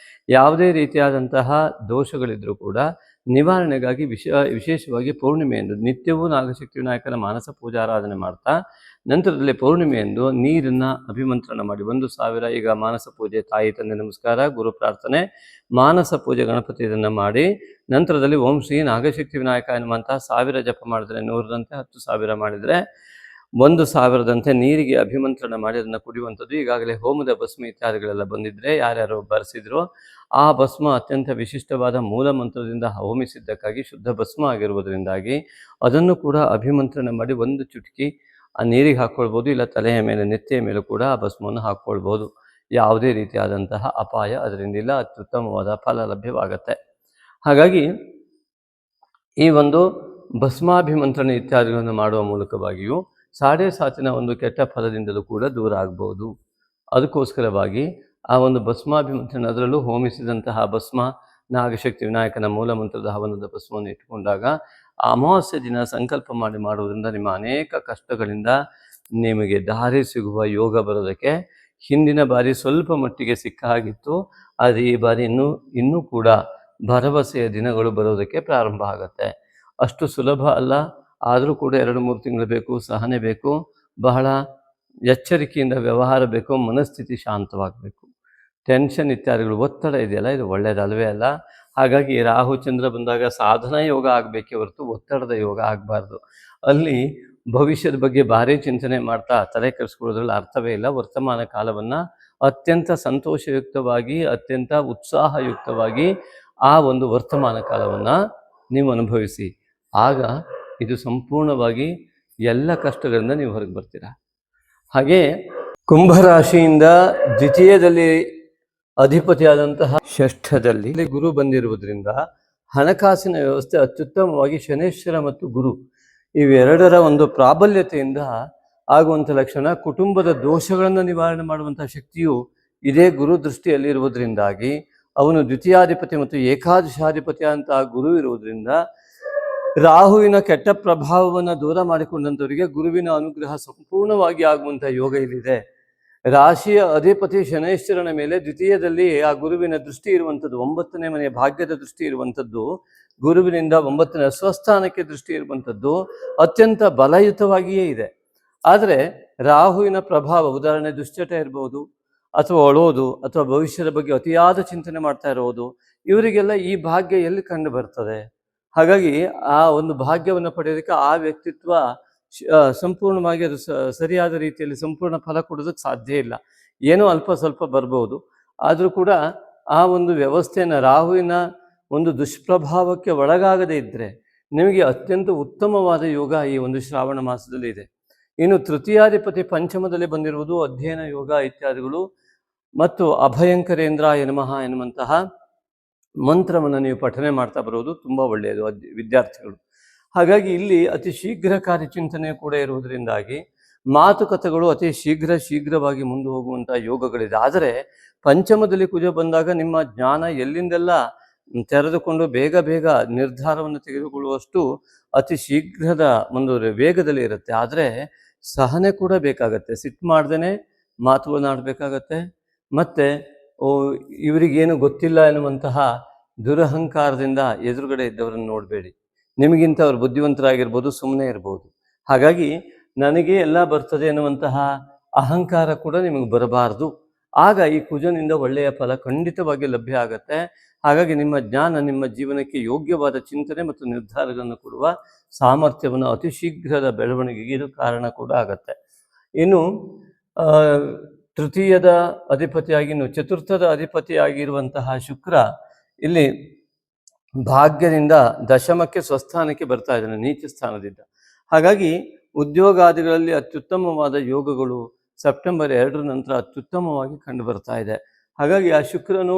ಯಾವುದೇ ರೀತಿಯಾದಂತಹ ದೋಷಗಳಿದ್ರೂ ಕೂಡ ನಿವಾರಣೆಗಾಗಿ ವಿಶೇಷವಾಗಿ ಪೌರ್ಣಿಮೆಯಂದು ನಿತ್ಯವೂ ನಾಗಶಕ್ತಿ ವಿನಾಯಕನ ಮಾನಸ ಪೂಜಾರಾಧನೆ ಮಾಡ್ತಾ, ನಂತರದಲ್ಲಿ ಪೌರ್ಣಿಮೆಯಂದು ನೀರನ್ನು ಅಭಿಮಂತ್ರಣ ಮಾಡಿ 1000 ಈಗ ಮಾನಸ ಪೂಜೆ, ತಾಯಿ ತಂದೆ ನಮಸ್ಕಾರ, ಗುರು ಪ್ರಾರ್ಥನೆ, ಮಾನಸ ಪೂಜೆ ಗಣಪತಿ ಇದನ್ನು ಮಾಡಿ ನಂತರದಲ್ಲಿ ಓಂ ಶ್ರೀ ನಾಗಶಕ್ತಿ ವಿನಾಯಕ ಎನ್ನುವಂತಹ 1000 ಜಪ ಮಾಡಿದರೆ 100ರಂತೆ 10,000 ಮಾಡಿದರೆ 1,000ದಂತೆ ನೀರಿಗೆ ಅಭಿಮಂತ್ರಣ ಮಾಡಿ ಅದನ್ನು ಕುಡಿಯುವಂಥದ್ದು. ಈಗಾಗಲೇ ಹೋಮದ ಭಸ್ಮ ಇತ್ಯಾದಿಗಳೆಲ್ಲ ಬಂದಿದ್ದರೆ ಯಾರ್ಯಾರು ಬರೆಸಿದ್ರೋ ಆ ಭಸ್ಮ ಅತ್ಯಂತ ವಿಶಿಷ್ಟವಾದ ಮೂಲ ಮಂತ್ರದಿಂದ ಹೋಮಿಸಿದ್ದಕ್ಕಾಗಿ ಶುದ್ಧ ಭಸ್ಮ ಆಗಿರುವುದರಿಂದಾಗಿ ಅದನ್ನು ಕೂಡ ಅಭಿಮಂತ್ರಣ ಮಾಡಿ 1 ಚುಟುಕಿ ಆ ನೀರಿಗೆ ಹಾಕ್ಕೊಳ್ಬೋದು, ಇಲ್ಲ ತಲೆಯ ಮೇಲೆ ನೆತ್ತಿಯ ಮೇಲೆ ಕೂಡ ಆ ಭಸ್ಮವನ್ನು ಹಾಕ್ಕೊಳ್ಬೋದು. ಯಾವುದೇ ರೀತಿಯಾದಂತಹ ಅಪಾಯ ಅದರಿಂದಿಲ್ಲ, ಅತ್ಯುತ್ತಮವಾದ ಫಲ ಲಭ್ಯವಾಗತ್ತೆ. ಹಾಗಾಗಿ ಈ ಒಂದು ಭಸ್ಮಾಭಿಮಂತ್ರಣ ಇತ್ಯಾದಿಗಳನ್ನು ಮಾಡುವ ಮೂಲಕವಾಗಿಯೂ ಸಾಡೆ ಸಾತಿನ ಒಂದು ಕೆಟ್ಟ ಫಲದಿಂದಲೂ ಕೂಡ ದೂರ ಆಗ್ಬೋದು. ಅದಕ್ಕೋಸ್ಕರವಾಗಿ ಆ ಒಂದು ಭಸ್ಮಾಭಿಮಂತ್ರಣ, ಅದರಲ್ಲೂ ಹೋಮಿಸಿದಂತಹ ಭಸ್ಮ ನಾಗಶಕ್ತಿ ವಿನಾಯಕನ ಮೂಲ ಮಂತ್ರದ ಹವನದ ಭಸ್ಮವನ್ನು ಇಟ್ಟುಕೊಂಡಾಗ ಅಮಾವಾಸ್ಯೆ ದಿನ ಸಂಕಲ್ಪ ಮಾಡಿ ಮಾಡುವುದರಿಂದ ನಿಮ್ಮ ಅನೇಕ ಕಷ್ಟಗಳಿಂದ ನಿಮಗೆ ದಾರಿ ಸಿಗುವ ಯೋಗ ಬರೋದಕ್ಕೆ ಹಿಂದಿನ ಬಾರಿ ಸ್ವಲ್ಪ ಮಟ್ಟಿಗೆ ಸಿಕ್ಕ ಹಾಗಿತ್ತು. ಆದರೆ ಈ ಬಾರಿ ಇನ್ನೂ ಕೂಡ ಭರವಸೆಯ ದಿನಗಳು ಬರೋದಕ್ಕೆ ಪ್ರಾರಂಭ ಆಗುತ್ತೆ. ಅಷ್ಟು ಸುಲಭ ಅಲ್ಲ, ಆದರೂ ಕೂಡ 2-3 ತಿಂಗಳು ಬೇಕು, ಸಹನೆ ಬೇಕು, ಬಹಳ ಎಚ್ಚರಿಕೆಯಿಂದ ವ್ಯವಹಾರ ಬೇಕು, ಮನಸ್ಥಿತಿ ಶಾಂತವಾಗಬೇಕು. ಟೆನ್ಷನ್ ಇತ್ಯಾದಿಗಳು, ಒತ್ತಡ ಇದೆಯಲ್ಲ, ಇದು ಒಳ್ಳೆಯದಲ್ವೇ ಅಲ್ಲ. ಹಾಗಾಗಿ ರಾಹು ಚಂದ್ರ ಬಂದಾಗ ಸಾಧನಾ ಯೋಗ ಆಗಬೇಕೇ ಹೊರತು ಒತ್ತಡದ ಯೋಗ ಆಗಬಾರ್ದು. ಅಲ್ಲಿ ಭವಿಷ್ಯದ ಬಗ್ಗೆ ಭಾರಿ ಚಿಂತನೆ ಮಾಡ್ತಾ ತಲೆ ಕೆಡಿಸ್ಕೊಳ್ಳೋದ್ರಲ್ಲಿ ಅರ್ಥವೇ ಇಲ್ಲ. ವರ್ತಮಾನ ಕಾಲವನ್ನು ಅತ್ಯಂತ ಸಂತೋಷಯುಕ್ತವಾಗಿ, ಅತ್ಯಂತ ಉತ್ಸಾಹಯುಕ್ತವಾಗಿ ಆ ಒಂದು ವರ್ತಮಾನ ಕಾಲವನ್ನು ನೀವು ಅನುಭವಿಸಿ. ಆಗ ಇದು ಸಂಪೂರ್ಣವಾಗಿ ಎಲ್ಲ ಕಷ್ಟಗಳಿಂದ ನೀವು ಹೊರಗೆ ಬರ್ತೀರಾ. ಹಾಗೆ ಕುಂಭರಾಶಿಯಿಂದ ದ್ವಿತೀಯದಲ್ಲಿ ಅಧಿಪತಿಯಾದಂತಹ ಷಷ್ಠದಲ್ಲಿ ಗುರು ಬಂದಿರುವುದರಿಂದ ಹಣಕಾಸಿನ ವ್ಯವಸ್ಥೆ ಅತ್ಯುತ್ತಮವಾಗಿ ಶನೇಶ್ವರ ಮತ್ತು ಗುರು ಇವೆರಡರ ಒಂದು ಪ್ರಾಬಲ್ಯತೆಯಿಂದ ಆಗುವಂಥ ಲಕ್ಷಣ. ಕುಟುಂಬದ ದೋಷಗಳನ್ನು ನಿವಾರಣೆ ಮಾಡುವಂಥ ಶಕ್ತಿಯು ಇದೇ ಗುರು ದೃಷ್ಟಿಯಲ್ಲಿರುವುದರಿಂದಾಗಿ ಅವನು ದ್ವಿತೀಯಾಧಿಪತಿ ಮತ್ತು ಏಕಾದಶಾಧಿಪತಿ ಅಂತ ಗುರು ಇರುವುದರಿಂದ ರಾಹುವಿನ ಕೆಟ್ಟ ಪ್ರಭಾವವನ್ನು ದೂರ ಮಾಡಿಕೊಂಡಂಥವರಿಗೆ ಗುರುವಿನ ಅನುಗ್ರಹ ಸಂಪೂರ್ಣವಾಗಿ ಆಗುವಂಥ ಯೋಗ ಇಲ್ಲಿದೆ. ರಾಶಿಯ ಅಧಿಪತಿ ಶನೇಶ್ವರನ ಮೇಲೆ ದ್ವಿತೀಯದಲ್ಲಿ ಆ ಗುರುವಿನ ದೃಷ್ಟಿ ಇರುವಂಥದ್ದು, 9ನೇ ಮನೆಯ ಭಾಗ್ಯದ ದೃಷ್ಟಿ ಇರುವಂಥದ್ದು, ಗುರುವಿನಿಂದ 9ನೇ ಸ್ವಸ್ಥಾನಕ್ಕೆ ದೃಷ್ಟಿ ಇರುವಂಥದ್ದು ಅತ್ಯಂತ ಬಲಯುತವಾಗಿಯೇ ಇದೆ. ಆದರೆ ರಾಹುವಿನ ಪ್ರಭಾವ, ಉದಾಹರಣೆ ದುಶ್ಚಟ ಇರ್ಬೋದು, ಅಥವಾ ಅಳೋದು, ಅಥವಾ ಭವಿಷ್ಯದ ಬಗ್ಗೆ ಅತಿಯಾದ ಚಿಂತನೆ ಮಾಡ್ತಾ ಇರೋದು, ಇವರಿಗೆಲ್ಲ ಈ ಭಾಗ್ಯ ಎಲ್ಲಿ ಕಂಡು ಬರ್ತದೆ? ಹಾಗಾಗಿ ಆ ಒಂದು ಭಾಗ್ಯವನ್ನು ಪಡೆಯೋದಕ್ಕೆ ಆ ವ್ಯಕ್ತಿತ್ವ ಸಂಪೂರ್ಣವಾಗಿ ಅದು ಸರಿಯಾದ ರೀತಿಯಲ್ಲಿ ಸಂಪೂರ್ಣ ಫಲ ಕೊಡೋದಕ್ಕೆ ಸಾಧ್ಯ ಇಲ್ಲ. ಏನೋ ಅಲ್ಪ ಸ್ವಲ್ಪ ಬರ್ಬೋದು, ಆದರೂ ಕೂಡ ಆ ಒಂದು ವ್ಯವಸ್ಥೆಯನ್ನು ರಾಹುವಿನ ಒಂದು ದುಷ್ಪ್ರಭಾವಕ್ಕೆ ಒಳಗಾಗದೇ ಇದ್ದರೆ ನಿಮಗೆ ಅತ್ಯಂತ ಉತ್ತಮವಾದ ಯೋಗ ಈ ಒಂದು ಶ್ರಾವಣ ಮಾಸದಲ್ಲಿ ಇದೆ. ಇನ್ನು ತೃತೀಯಾಧಿಪತಿ ಪಂಚಮದಲ್ಲಿ ಬಂದಿರುವುದು ಅಧ್ಯಯನ ಯೋಗ ಇತ್ಯಾದಿಗಳು ಮತ್ತು ಅಭಯಂಕರೇಂದ್ರಾಯ ನಮಃ ಎನ್ನುವಂತಹ ಮಂತ್ರವನ್ನು ನೀವು ಪಠನೆ ಮಾಡ್ತಾ ಬರೋದು ತುಂಬ ಒಳ್ಳೆಯದು ವಿದ್ಯಾರ್ಥಿಗಳು. ಹಾಗಾಗಿ ಇಲ್ಲಿ ಅತಿ ಶೀಘ್ರಕಾರಿ ಚಿಂತನೆ ಕೂಡ ಇರುವುದರಿಂದಾಗಿ ಮಾತುಕತೆಗಳು ಅತಿ ಶೀಘ್ರವಾಗಿ ಮುಂದೆ ಹೋಗುವಂಥ ಯೋಗಗಳಿದೆ. ಆದರೆ ಪಂಚಮದಲ್ಲಿ ಕುಜ ಬಂದಾಗ ನಿಮ್ಮ ಜ್ಞಾನ ಎಲ್ಲಿಂದೆಲ್ಲ ತೆರೆದುಕೊಂಡು ಬೇಗ ನಿರ್ಧಾರವನ್ನು ತೆಗೆದುಕೊಳ್ಳುವಷ್ಟು ಅತಿ ಶೀಘ್ರದ ಒಂದು ವೇಗದಲ್ಲಿ ಇರುತ್ತೆ. ಆದರೆ ಸಹನೆ ಕೂಡ ಬೇಕಾಗತ್ತೆ, ಸಿಟ್ಟು ಮಾಡ್ದೇ ಮಾತುಗಳನ್ನಾಡಬೇಕಾಗತ್ತೆ. ಮತ್ತು ಇವರಿಗೇನು ಗೊತ್ತಿಲ್ಲ ಎನ್ನುವಂತಹ ದುರಹಂಕಾರದಿಂದ ಎದುರುಗಡೆ ಇದ್ದವರನ್ನು ನೋಡಬೇಡಿ. ನಿಮಗಿಂತ ಅವರು ಬುದ್ಧಿವಂತರಾಗಿರ್ಬೋದು, ಸುಮ್ಮನೆ ಇರ್ಬೋದು. ಹಾಗಾಗಿ ನನಗೆ ಎಲ್ಲ ಬರ್ತದೆ ಎನ್ನುವಂತಹ ಅಹಂಕಾರ ಕೂಡ ನಿಮಗೆ ಬರಬಾರ್ದು. ಆಗ ಈ ಕುಜನಿಂದ ಒಳ್ಳೆಯ ಫಲ ಖಂಡಿತವಾಗಿ ಲಭ್ಯ ಆಗತ್ತೆ. ಹಾಗಾಗಿ ನಿಮ್ಮ ಜ್ಞಾನ ನಿಮ್ಮ ಜೀವನಕ್ಕೆ ಯೋಗ್ಯವಾದ ಚಿಂತನೆ ಮತ್ತು ನಿರ್ಧಾರಗಳನ್ನು ಕೊಡುವ ಸಾಮರ್ಥ್ಯವನ್ನು ಅತಿ ಶೀಘ್ರದ ಬೆಳವಣಿಗೆಗೆ ಇದು ಕಾರಣ ಕೂಡ ಆಗತ್ತೆ. ಇನ್ನು ತೃತೀಯದ ಅಧಿಪತಿಯಾಗಿ ಚತುರ್ಥದ ಅಧಿಪತಿಯಾಗಿರುವಂತಹ ಶುಕ್ರ ಇಲ್ಲಿ ಭಾಗ್ಯದಿಂದ ದಶಮಕ್ಕೆ ಸ್ವಸ್ಥಾನಕ್ಕೆ ಬರ್ತಾ ಇದ್ದಾನೆ ನೀಚ ಸ್ಥಾನದಿಂದ. ಹಾಗಾಗಿ ಉದ್ಯೋಗಾದಿಗಳಲ್ಲಿ ಅತ್ಯುತ್ತಮವಾದ ಯೋಗಗಳು ಸೆಪ್ಟೆಂಬರ್ 2 ನಂತರ ಅತ್ಯುತ್ತಮವಾಗಿ ಕಂಡು ಬರ್ತಾ ಇದೆ. ಹಾಗಾಗಿ ಆ ಶುಕ್ರನು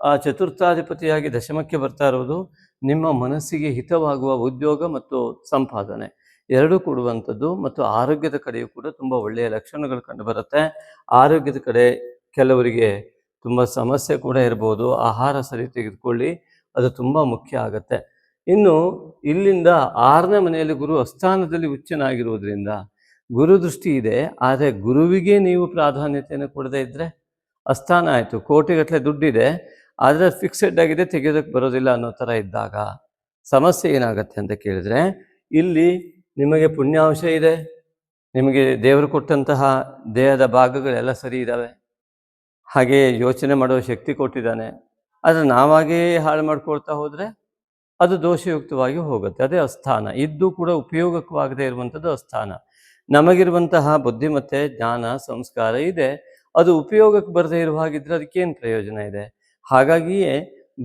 ಆ ಚತುರ್ಥಾಧಿಪತಿಯಾಗಿ ದಶಮಕ್ಕೆ ಬರ್ತಾ ಇರೋದು ನಿಮ್ಮ ಮನಸ್ಸಿಗೆ ಹಿತವಾಗುವ ಉದ್ಯೋಗ ಮತ್ತು ಸಂಪಾದನೆ ಎರಡೂ ಕೊಡುವಂಥದ್ದು. ಮತ್ತು ಆರೋಗ್ಯದ ಕಡೆಯೂ ಕೂಡ ತುಂಬ ಒಳ್ಳೆಯ ಲಕ್ಷಣಗಳು ಕಂಡು ಬರುತ್ತೆ. ಆರೋಗ್ಯದ ಕಡೆ ಕೆಲವರಿಗೆ ತುಂಬ ಸಮಸ್ಯೆ ಕೂಡ ಇರ್ಬೋದು. ಆಹಾರ ಸರಿ ತೆಗೆದುಕೊಳ್ಳಿ, ಅದು ತುಂಬ ಮುಖ್ಯ ಆಗುತ್ತೆ. ಇನ್ನು ಇಲ್ಲಿಂದ 6ನೇ ಮನೆಯಲ್ಲಿ ಗುರು ಅಸ್ಥಾನದಲ್ಲಿ ಉಚ್ಚನಾಗಿರುವುದರಿಂದ ಗುರು ದೃಷ್ಟಿ ಇದೆ. ಆದರೆ ಗುರುವಿಗೆ ನೀವು ಪ್ರಾಧಾನ್ಯತೆಯನ್ನು ಕೊಡದೇ ಇದ್ದರೆ ಅಸ್ಥಾನ ಆಯಿತು, ಕೋಟಿಗಟ್ಟಲೆ ದುಡ್ಡಿದೆ, ಆದರೆ ಫಿಕ್ಸೆಡ್ ಆಗಿದೆ, ತೆಗೆಯೋದಕ್ಕೆ ಬರೋದಿಲ್ಲ ಅನ್ನೋ ಥರ ಇದ್ದಾಗ ಸಮಸ್ಯೆ ಏನಾಗುತ್ತೆ ಅಂತ ಕೇಳಿದರೆ, ಇಲ್ಲಿ ನಿಮಗೆ ಪುಣ್ಯಾಂಶ ಇದೆ, ನಿಮಗೆ ದೇವರು ಕೊಟ್ಟಂತಹ ದೇಹದ ಭಾಗಗಳೆಲ್ಲ ಸರಿ ಇದ್ದಾವೆ, ಹಾಗೆಯೇ ಯೋಚನೆ ಮಾಡುವ ಶಕ್ತಿ ಕೊಟ್ಟಿದ್ದಾನೆ. ಆದರೆ ನಾವಾಗೇ ಹಾಳು ಮಾಡ್ಕೊಳ್ತಾ ಹೋದರೆ ಅದು ದೋಷಯುಕ್ತವಾಗಿ ಹೋಗುತ್ತೆ. ಅದೇ ಅಸ್ಥಾನ. ಇದ್ದು ಕೂಡ ಉಪಯೋಗವಾಗದೇ ಇರುವಂಥದ್ದು ಅಸ್ಥಾನ. ನಮಗಿರುವಂತಹ ಬುದ್ಧಿಮತ್ತೆ, ಜ್ಞಾನ, ಸಂಸ್ಕಾರ ಇದೆ, ಅದು ಉಪಯೋಗಕ್ಕೆ ಬರದೇ ಇರುವ ಹಾಗಿದ್ರೆ ಅದಕ್ಕೇನು ಪ್ರಯೋಜನ ಇದೆ? ಹಾಗಾಗಿಯೇ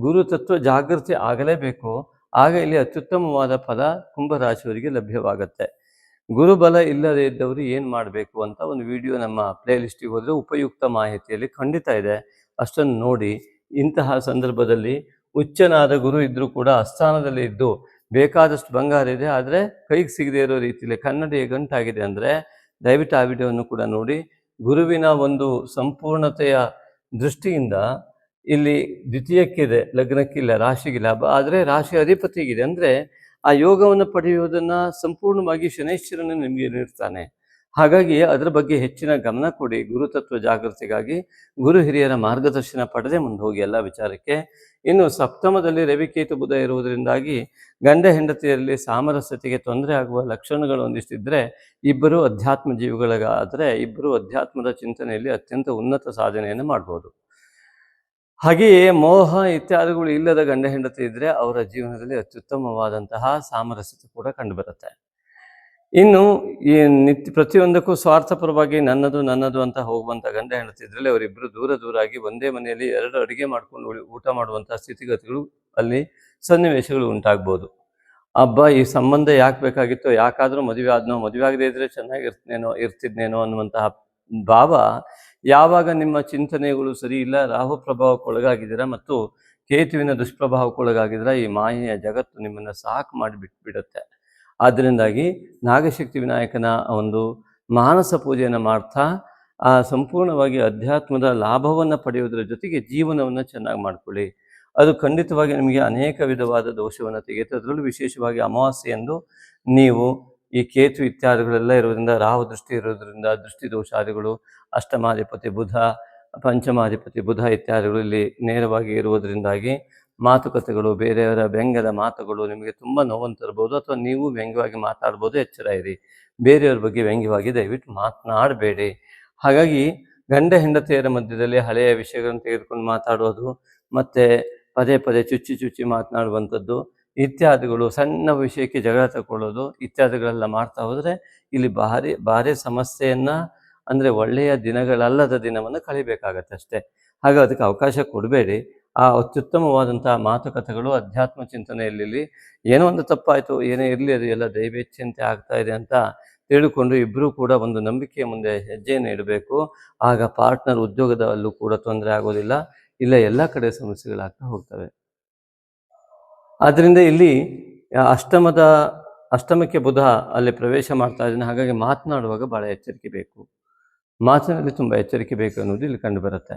ಗುರುತತ್ವ ಜಾಗೃತಿ ಆಗಲೇಬೇಕು. ಆಗ ಇಲ್ಲಿ ಅತ್ಯುತ್ತಮವಾದ ಫಲ ಕುಂಭರಾಶಿಯವರಿಗೆ ಲಭ್ಯವಾಗತ್ತೆ. ಗುರುಬಲ ಇಲ್ಲದೆ ಇದ್ದವರು ಏನು ಮಾಡಬೇಕು ಅಂತ ಒಂದು ವಿಡಿಯೋ ನಮ್ಮ ಪ್ಲೇಲಿಸ್ಟಿಗೆ ಹೋದರೆ ಉಪಯುಕ್ತ ಮಾಹಿತಿಯಲ್ಲಿ ಖಂಡಿತ ಇದೆ, ಅಷ್ಟನ್ನು ನೋಡಿ. ಇಂತಹ ಸಂದರ್ಭದಲ್ಲಿ ಉಚ್ಚನಾದ ಗುರು ಇದ್ದರೂ ಕೂಡ ಅಸ್ಥಾನದಲ್ಲಿ ಇದ್ದು ಬೇಕಾದಷ್ಟು ಬಂಗಾರ ಇದೆ, ಆದರೆ ಕೈಗೆ ಸಿಗದೇ ಇರೋ ರೀತಿಯಲ್ಲಿ ಕನ್ನಡಿ ಗಂಟಾಗಿದೆ ಅಂದರೆ ದಯವಿಟ್ಟು ಆ ವಿಡಿಯೋವನ್ನು ಕೂಡ ನೋಡಿ. ಗುರುವಿನ ಒಂದು ಸಂಪೂರ್ಣತೆಯ ದೃಷ್ಟಿಯಿಂದ ಇಲ್ಲಿ ದ್ವಿತೀಯಕ್ಕಿದೆ, ಲಗ್ನಕ್ಕಿಲ್ಲ, ರಾಶಿಗಿಲ್ಲ, ಆದರೆ ರಾಶಿ ಅಧಿಪತಿಗಿದೆ. ಅಂದರೆ ಆ ಯೋಗವನ್ನು ಪಡೆಯುವುದನ್ನು ಸಂಪೂರ್ಣವಾಗಿ ಶನೈಶ್ವರನು ನಿಮಗೆ ನೀಡ್ತಾನೆ. ಹಾಗಾಗಿ ಅದರ ಬಗ್ಗೆ ಹೆಚ್ಚಿನ ಗಮನ ಕೊಡಿ. ಗುರುತತ್ವ ಜಾಗೃತಿಗಾಗಿ ಗುರು ಹಿರಿಯರ ಮಾರ್ಗದರ್ಶನ ಪಡೆದೇ ಮುಂದೆ ಹೋಗಿ ಎಲ್ಲ ವಿಚಾರಕ್ಕೆ. ಇನ್ನು ಸಪ್ತಮದಲ್ಲಿ ರವಿಕೇತು ಬುಧ ಇರುವುದರಿಂದಾಗಿ ಗಂಡ ಹೆಂಡತಿಯರಲ್ಲಿ ಸಾಮರಸ್ಯತೆಗೆ ತೊಂದರೆ ಆಗುವ ಲಕ್ಷಣಗಳು ಒಂದಿಷ್ಟಿದ್ದರೆ, ಇಬ್ಬರು ಅಧ್ಯಾತ್ಮ ಜೀವಿಗಳಾದರೆ ಇಬ್ಬರು ಅಧ್ಯಾತ್ಮದ ಚಿಂತನೆಯಲ್ಲಿ ಅತ್ಯಂತ ಉನ್ನತ ಸಾಧನೆಯನ್ನು ಮಾಡ್ಬೋದು. ಹಾಗೆಯೇ ಮೋಹ ಇತ್ಯಾದಿಗಳು ಇಲ್ಲದ ಗಂಡ ಹೆಂಡತಿ ಇದ್ದರೆ ಅವರ ಜೀವನದಲ್ಲಿ ಅತ್ಯುತ್ತಮವಾದಂತಹ ಸಾಮರಸ್ಯತೆ ಕೂಡ ಕಂಡುಬರುತ್ತೆ. ಇನ್ನು ಈ ಪ್ರತಿಯೊಂದಕ್ಕೂ ಸ್ವಾರ್ಥಪರವಾಗಿ ನನ್ನದು ಅಂತ ಹೋಗುವಂಥ ಗಂಡ ಹೆಂಡತಿ ಇದ್ರಲ್ಲಿ ಅವರಿಬ್ಬರು ದೂರಾಗಿ ಒಂದೇ ಮನೆಯಲ್ಲಿ 2 ಅಡುಗೆ ಮಾಡ್ಕೊಂಡು ಊಟ ಮಾಡುವಂಥ ಸ್ಥಿತಿಗತಿಗಳು ಅಲ್ಲಿ ಸನ್ನಿವೇಶಗಳು ಉಂಟಾಗ್ಬೋದು. ಈ ಸಂಬಂಧ ಯಾಕೆ ಬೇಕಾಗಿತ್ತೋ, ಯಾಕಾದರೂ ಮದುವೆ ಆಗದೇ ಇದ್ರೆ ಇರ್ತಿದ್ನೇನೋ ಅನ್ನುವಂತಹ ಭಾವ ಯಾವಾಗ ನಿಮ್ಮ ಚಿಂತನೆಗಳು ಸರಿ ಇಲ್ಲ, ರಾಹು ಪ್ರಭಾವಕ್ಕೊಳಗಾಗಿದ್ದೀರಾ ಮತ್ತು ಕೇತುವಿನ ದುಷ್ಪ್ರಭಾವಕ್ಕೊಳಗಾಗಿದ್ದೀರಾ, ಈ ಮಾಯೆಯ ಜಗತ್ತು ನಿಮ್ಮನ್ನು ಸಾಕು ಮಾಡಿ ಬಿಟ್ಬಿಡುತ್ತೆ. ಆದ್ದರಿಂದಾಗಿ ನಾಗಶಕ್ತಿ ವಿನಾಯಕನ ಒಂದು ಮಾನಸ ಪೂಜೆಯನ್ನು ಮಾಡ್ತಾ ಸಂಪೂರ್ಣವಾಗಿ ಅಧ್ಯಾತ್ಮದ ಲಾಭವನ್ನು ಪಡೆಯುವುದರ ಜೊತೆಗೆ ಜೀವನವನ್ನು ಚೆನ್ನಾಗಿ ಮಾಡ್ಕೊಳ್ಳಿ. ಅದು ಖಂಡಿತವಾಗಿ ನಿಮಗೆ ಅನೇಕ ವಿಧವಾದ ದೋಷವನ್ನು ತೆಗೆಯುತ್ತೆ. ಅದರಲ್ಲೂ ವಿಶೇಷವಾಗಿ ಅಮಾವಾಸ್ಯೆಯಂದು ನೀವು ಈ ಕೇತು ಇತ್ಯಾದಿಗಳೆಲ್ಲ ಇರೋದ್ರಿಂದ, ರಾಹು ದೃಷ್ಟಿ ಇರೋದ್ರಿಂದ, ದೃಷ್ಟಿ ದೋಷಾದಿಗಳು, ಅಷ್ಟಮಾಧಿಪತಿ ಬುಧ, ಪಂಚಮಾಧಿಪತಿ ಬುಧ ಇತ್ಯಾದಿಗಳು ಇಲ್ಲಿ ನೇರವಾಗಿ ಇರುವುದರಿಂದಾಗಿ ಮಾತುಕತೆಗಳು, ಬೇರೆಯವರ ವ್ಯಂಗ್ಯದ ಮಾತುಗಳು ನಿಮಗೆ ತುಂಬ ನೋವನ್ನು ತರ್ಬೋದು, ಅಥವಾ ನೀವು ವ್ಯಂಗ್ಯವಾಗಿ ಮಾತಾಡ್ಬೋದು. ಎಚ್ಚರ ಇರಿ, ಬೇರೆಯವ್ರ ಬಗ್ಗೆ ವ್ಯಂಗ್ಯವಾಗಿ ದಯವಿಟ್ಟು ಮಾತನಾಡಬೇಡಿ. ಹಾಗಾಗಿ ಗಂಡ ಹೆಂಡತಿಯರ ಮಧ್ಯದಲ್ಲಿ ಹಳೆಯ ವಿಷಯಗಳನ್ನು ತೆಗೆದುಕೊಂಡು ಮಾತಾಡೋದು, ಮತ್ತು ಪದೇ ಚುಚ್ಚಿ ಮಾತನಾಡುವಂಥದ್ದು ಇತ್ಯಾದಿಗಳು, ಸಣ್ಣ ವಿಷಯಕ್ಕೆ ಜಗಳ ತಗೊಳ್ಳೋದು ಇತ್ಯಾದಿಗಳೆಲ್ಲ ಮಾಡ್ತಾ ಹೋದರೆ ಇಲ್ಲಿ ಭಾರಿ ಸಮಸ್ಯೆಯನ್ನು, ಅಂದರೆ ಒಳ್ಳೆಯ ದಿನಗಳಲ್ಲದ ದಿನವನ್ನು ಕಳಿಬೇಕಾಗತ್ತೆ ಅಷ್ಟೇ. ಹಾಗೆ ಅದಕ್ಕೆ ಅವಕಾಶ ಕೊಡಬೇಡಿ. ಆ ಅತ್ಯುತ್ತಮವಾದಂತಹ ಮಾತುಕತೆಗಳು ಅಧ್ಯಾತ್ಮ ಚಿಂತನೆಯಲ್ಲಿ ಏನೋ ಒಂದು ತಪ್ಪಾಯಿತು, ಏನೇ ಇರಲಿ, ಅದು ಎಲ್ಲ ದೈವೇಚ್ಛಂತೆ ಆಗ್ತಾ ಇದೆ ಅಂತ ತಿಳ್ಕೊಂಡು ಇಬ್ಬರೂ ಕೂಡ ಒಂದು ನಂಬಿಕೆಯ ಮುಂದೆ ಹೆಜ್ಜೆಯನ್ನು ಇಡಬೇಕು. ಆಗ ಪಾರ್ಟ್ನರ್ ಉದ್ಯೋಗದಲ್ಲೂ ಕೂಡ ತೊಂದರೆ ಆಗೋದಿಲ್ಲ, ಇಲ್ಲ ಎಲ್ಲ ಕಡೆ ಸಮಸ್ಯೆಗಳಾಗ್ತಾ ಹೋಗ್ತವೆ. ಆದ್ದರಿಂದ ಇಲ್ಲಿ ಅಷ್ಟಮಕ್ಕೆ ಬುಧ ಅಲ್ಲಿ ಪ್ರವೇಶ ಮಾಡ್ತಾ ಇದ್ದಾನೆ. ಹಾಗಾಗಿ ಮಾತನಾಡುವಾಗ ಭಾಳ ಎಚ್ಚರಿಕೆ ಬೇಕು, ಮಾತಿನಲ್ಲಿ ತುಂಬ ಎಚ್ಚರಿಕೆ ಬೇಕು ಅನ್ನೋದು ಇಲ್ಲಿ ಕಂಡು ಬರುತ್ತೆ.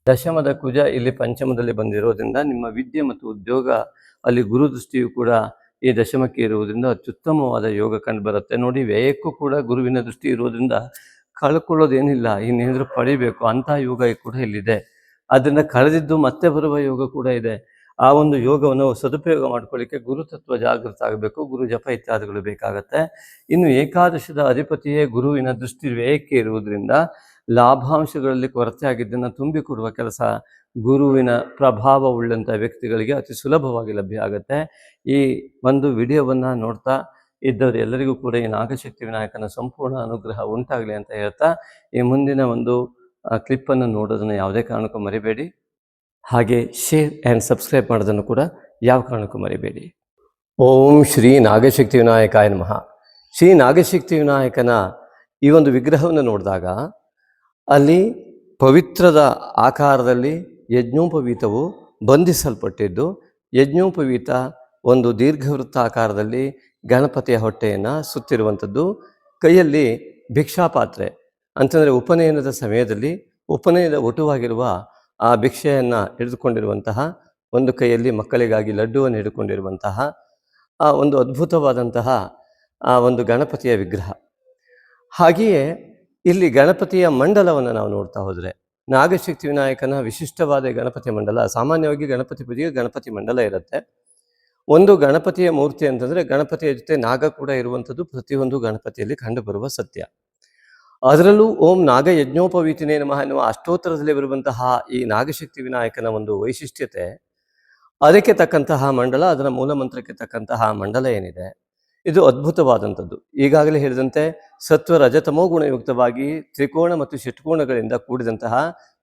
ದಶಮದ ಕುಜ ಇಲ್ಲಿ ಪಂಚಮದಲ್ಲಿ ಬಂದಿರೋದ್ರಿಂದ ನಿಮ್ಮ ವಿದ್ಯೆ ಮತ್ತು ಉದ್ಯೋಗ ಅಲ್ಲಿ ಗುರು ದೃಷ್ಟಿಯು ಕೂಡ ಈ ದಶಮಕ್ಕೆ ಇರುವುದರಿಂದ ಅತ್ಯುತ್ತಮವಾದ ಯೋಗ ಕಂಡು ಬರುತ್ತೆ. ನೋಡಿ, ವ್ಯಯಕ್ಕೂ ಕೂಡ ಗುರುವಿನ ದೃಷ್ಟಿ ಇರೋದ್ರಿಂದ ಕಳ್ಕೊಳ್ಳೋದೇನಿಲ್ಲ, ಇನ್ನೇನಾದರೂ ಪಡಿಬೇಕು ಅಂಥ ಯೋಗ ಕೂಡ ಇಲ್ಲಿದೆ. ಅದರಿಂದ ಕಳೆದಿದ್ದು ಮತ್ತೆ ಬರುವ ಯೋಗ ಕೂಡ ಇದೆ. ಆ ಒಂದು ಯೋಗವನ್ನು ಸದುಪಯೋಗ ಮಾಡ್ಕೊಳ್ಳಿಕ್ಕೆ ಗುರುತತ್ವ ಜಾಗೃತ ಆಗಬೇಕು, ಗುರು ಜಪ ಇತ್ಯಾದಿಗಳು ಬೇಕಾಗತ್ತೆ. ಇನ್ನು ಏಕಾದಶದ ಅಧಿಪತಿಯೇ ಗುರುವಿನ ದೃಷ್ಟಿ ವ್ಯಯಕ್ಕೆ ಇರುವುದರಿಂದ ಲಾಭಾಂಶಗಳಲ್ಲಿ ಕೊರತೆ ಆಗಿದ್ದನ್ನು ತುಂಬಿಕೊಡುವ ಕೆಲಸ ಗುರುವಿನ ಪ್ರಭಾವವುಳ್ಳಂಥ ವ್ಯಕ್ತಿಗಳಿಗೆ ಅತಿ ಸುಲಭವಾಗಿ ಲಭ್ಯ ಆಗುತ್ತೆ. ಈ ಒಂದು ವಿಡಿಯೋವನ್ನು ನೋಡ್ತಾ ಇದ್ದವರು ಎಲ್ಲರಿಗೂ ಕೂಡ ಈ ನಾಗಶಕ್ತಿ ವಿನಾಯಕನ ಸಂಪೂರ್ಣ ಅನುಗ್ರಹ ಉಂಟಾಗಲಿ ಅಂತ ಹೇಳ್ತಾ, ಈ ಮುಂದಿನ ಒಂದು ಕ್ಲಿಪ್ಪನ್ನು ನೋಡೋದನ್ನು ಯಾವುದೇ ಕಾರಣಕ್ಕೂ ಮರಿಬೇಡಿ. ಹಾಗೆ ಶೇರ್ ಆ್ಯಂಡ್ ಸಬ್ಸ್ಕ್ರೈಬ್ ಮಾಡೋದನ್ನು ಕೂಡ ಯಾವ ಕಾರಣಕ್ಕೂ ಮರಿಬೇಡಿ. ಓಂ ಶ್ರೀ ನಾಗಶಕ್ತಿ ವಿನಾಯಕಾಯ ನಮಃ. ಶ್ರೀ ನಾಗಶಕ್ತಿ ವಿನಾಯಕನ ಈ ಒಂದು ವಿಗ್ರಹವನ್ನು ನೋಡಿದಾಗ ಅಲ್ಲಿ ಪವಿತ್ರದ ಆಕಾರದಲ್ಲಿ ಯಜ್ಞೋಪವೀತವು ಬಂಧಿಸಲ್ಪಟ್ಟಿದ್ದು, ಯಜ್ಞೋಪವೀತ ಒಂದು ದೀರ್ಘವೃತ್ತ ಆಕಾರದಲ್ಲಿ ಗಣಪತಿಯ ಹೊಟ್ಟೆಯನ್ನು ಸುತ್ತಿರುವಂಥದ್ದು. ಕೈಯಲ್ಲಿ ಭಿಕ್ಷಾಪಾತ್ರೆ ಅಂತಂದರೆ ಉಪನಯನದ ಸಮಯದಲ್ಲಿ ಉಪನಯನದ ಒಟುವಾಗಿರುವ ಆ ಭಿಕ್ಷೆಯನ್ನು ಹಿಡಿದುಕೊಂಡಿರುವಂತಹ, ಒಂದು ಕೈಯಲ್ಲಿ ಮಕ್ಕಳಿಗಾಗಿ ಲಡ್ಡುವನ್ನು ಹಿಡ್ಕೊಂಡಿರುವಂತಹ ಆ ಒಂದು ಅದ್ಭುತವಾದಂತಹ ಆ ಒಂದು ಗಣಪತಿಯ ವಿಗ್ರಹ. ಹಾಗೆಯೇ ಇಲ್ಲಿ ಗಣಪತಿಯ ಮಂಡಲವನ್ನು ನಾವು ನೋಡ್ತಾ ಹೋದರೆ, ನಾಗಶಕ್ತಿ ವಿನಾಯಕನ ವಿಶಿಷ್ಟವಾದ ಗಣಪತಿ ಮಂಡಲ. ಸಾಮಾನ್ಯವಾಗಿ ಗಣಪತಿ ಪೂಜೆಗೆ ಗಣಪತಿ ಮಂಡಲ ಇರುತ್ತೆ. ಒಂದು ಗಣಪತಿಯ ಮೂರ್ತಿ ಅಂತಂದರೆ ಗಣಪತಿಯ ಜೊತೆ ನಾಗ ಕೂಡ ಇರುವಂಥದ್ದು ಪ್ರತಿಯೊಂದು ಗಣಪತಿಯಲ್ಲಿ ಕಂಡುಬರುವ ಸತ್ಯ. ಅದರಲ್ಲೂ ಓಂ ನಾಗ ಯಜ್ಞೋಪವೀತಿನೇ ನಮಃ ಎನ್ನುವ ಅಷ್ಟೋತ್ತರದಲ್ಲಿ ಬರುವಂತಹ ಈ ನಾಗಶಕ್ತಿ ವಿನಾಯಕನ ಒಂದು ವೈಶಿಷ್ಟ್ಯತೆ, ಅದಕ್ಕೆ ತಕ್ಕಂತಹ ಮಂಡಲ, ಅದರ ಮೂಲ ಮಂತ್ರಕ್ಕೆ ತಕ್ಕಂತಹ ಮಂಡಲ ಏನಿದೆ, ಇದು ಅದ್ಭುತವಾದಂಥದ್ದು. ಈಗಾಗಲೇ ಹೇಳಿದಂತೆ ಸತ್ವ ರಜತಮೋ ಗುಣಯುಕ್ತವಾಗಿ ತ್ರಿಕೋಣ ಮತ್ತು ಷಟ್ಕೋಣಗಳಿಂದ ಕೂಡಿದಂತಹ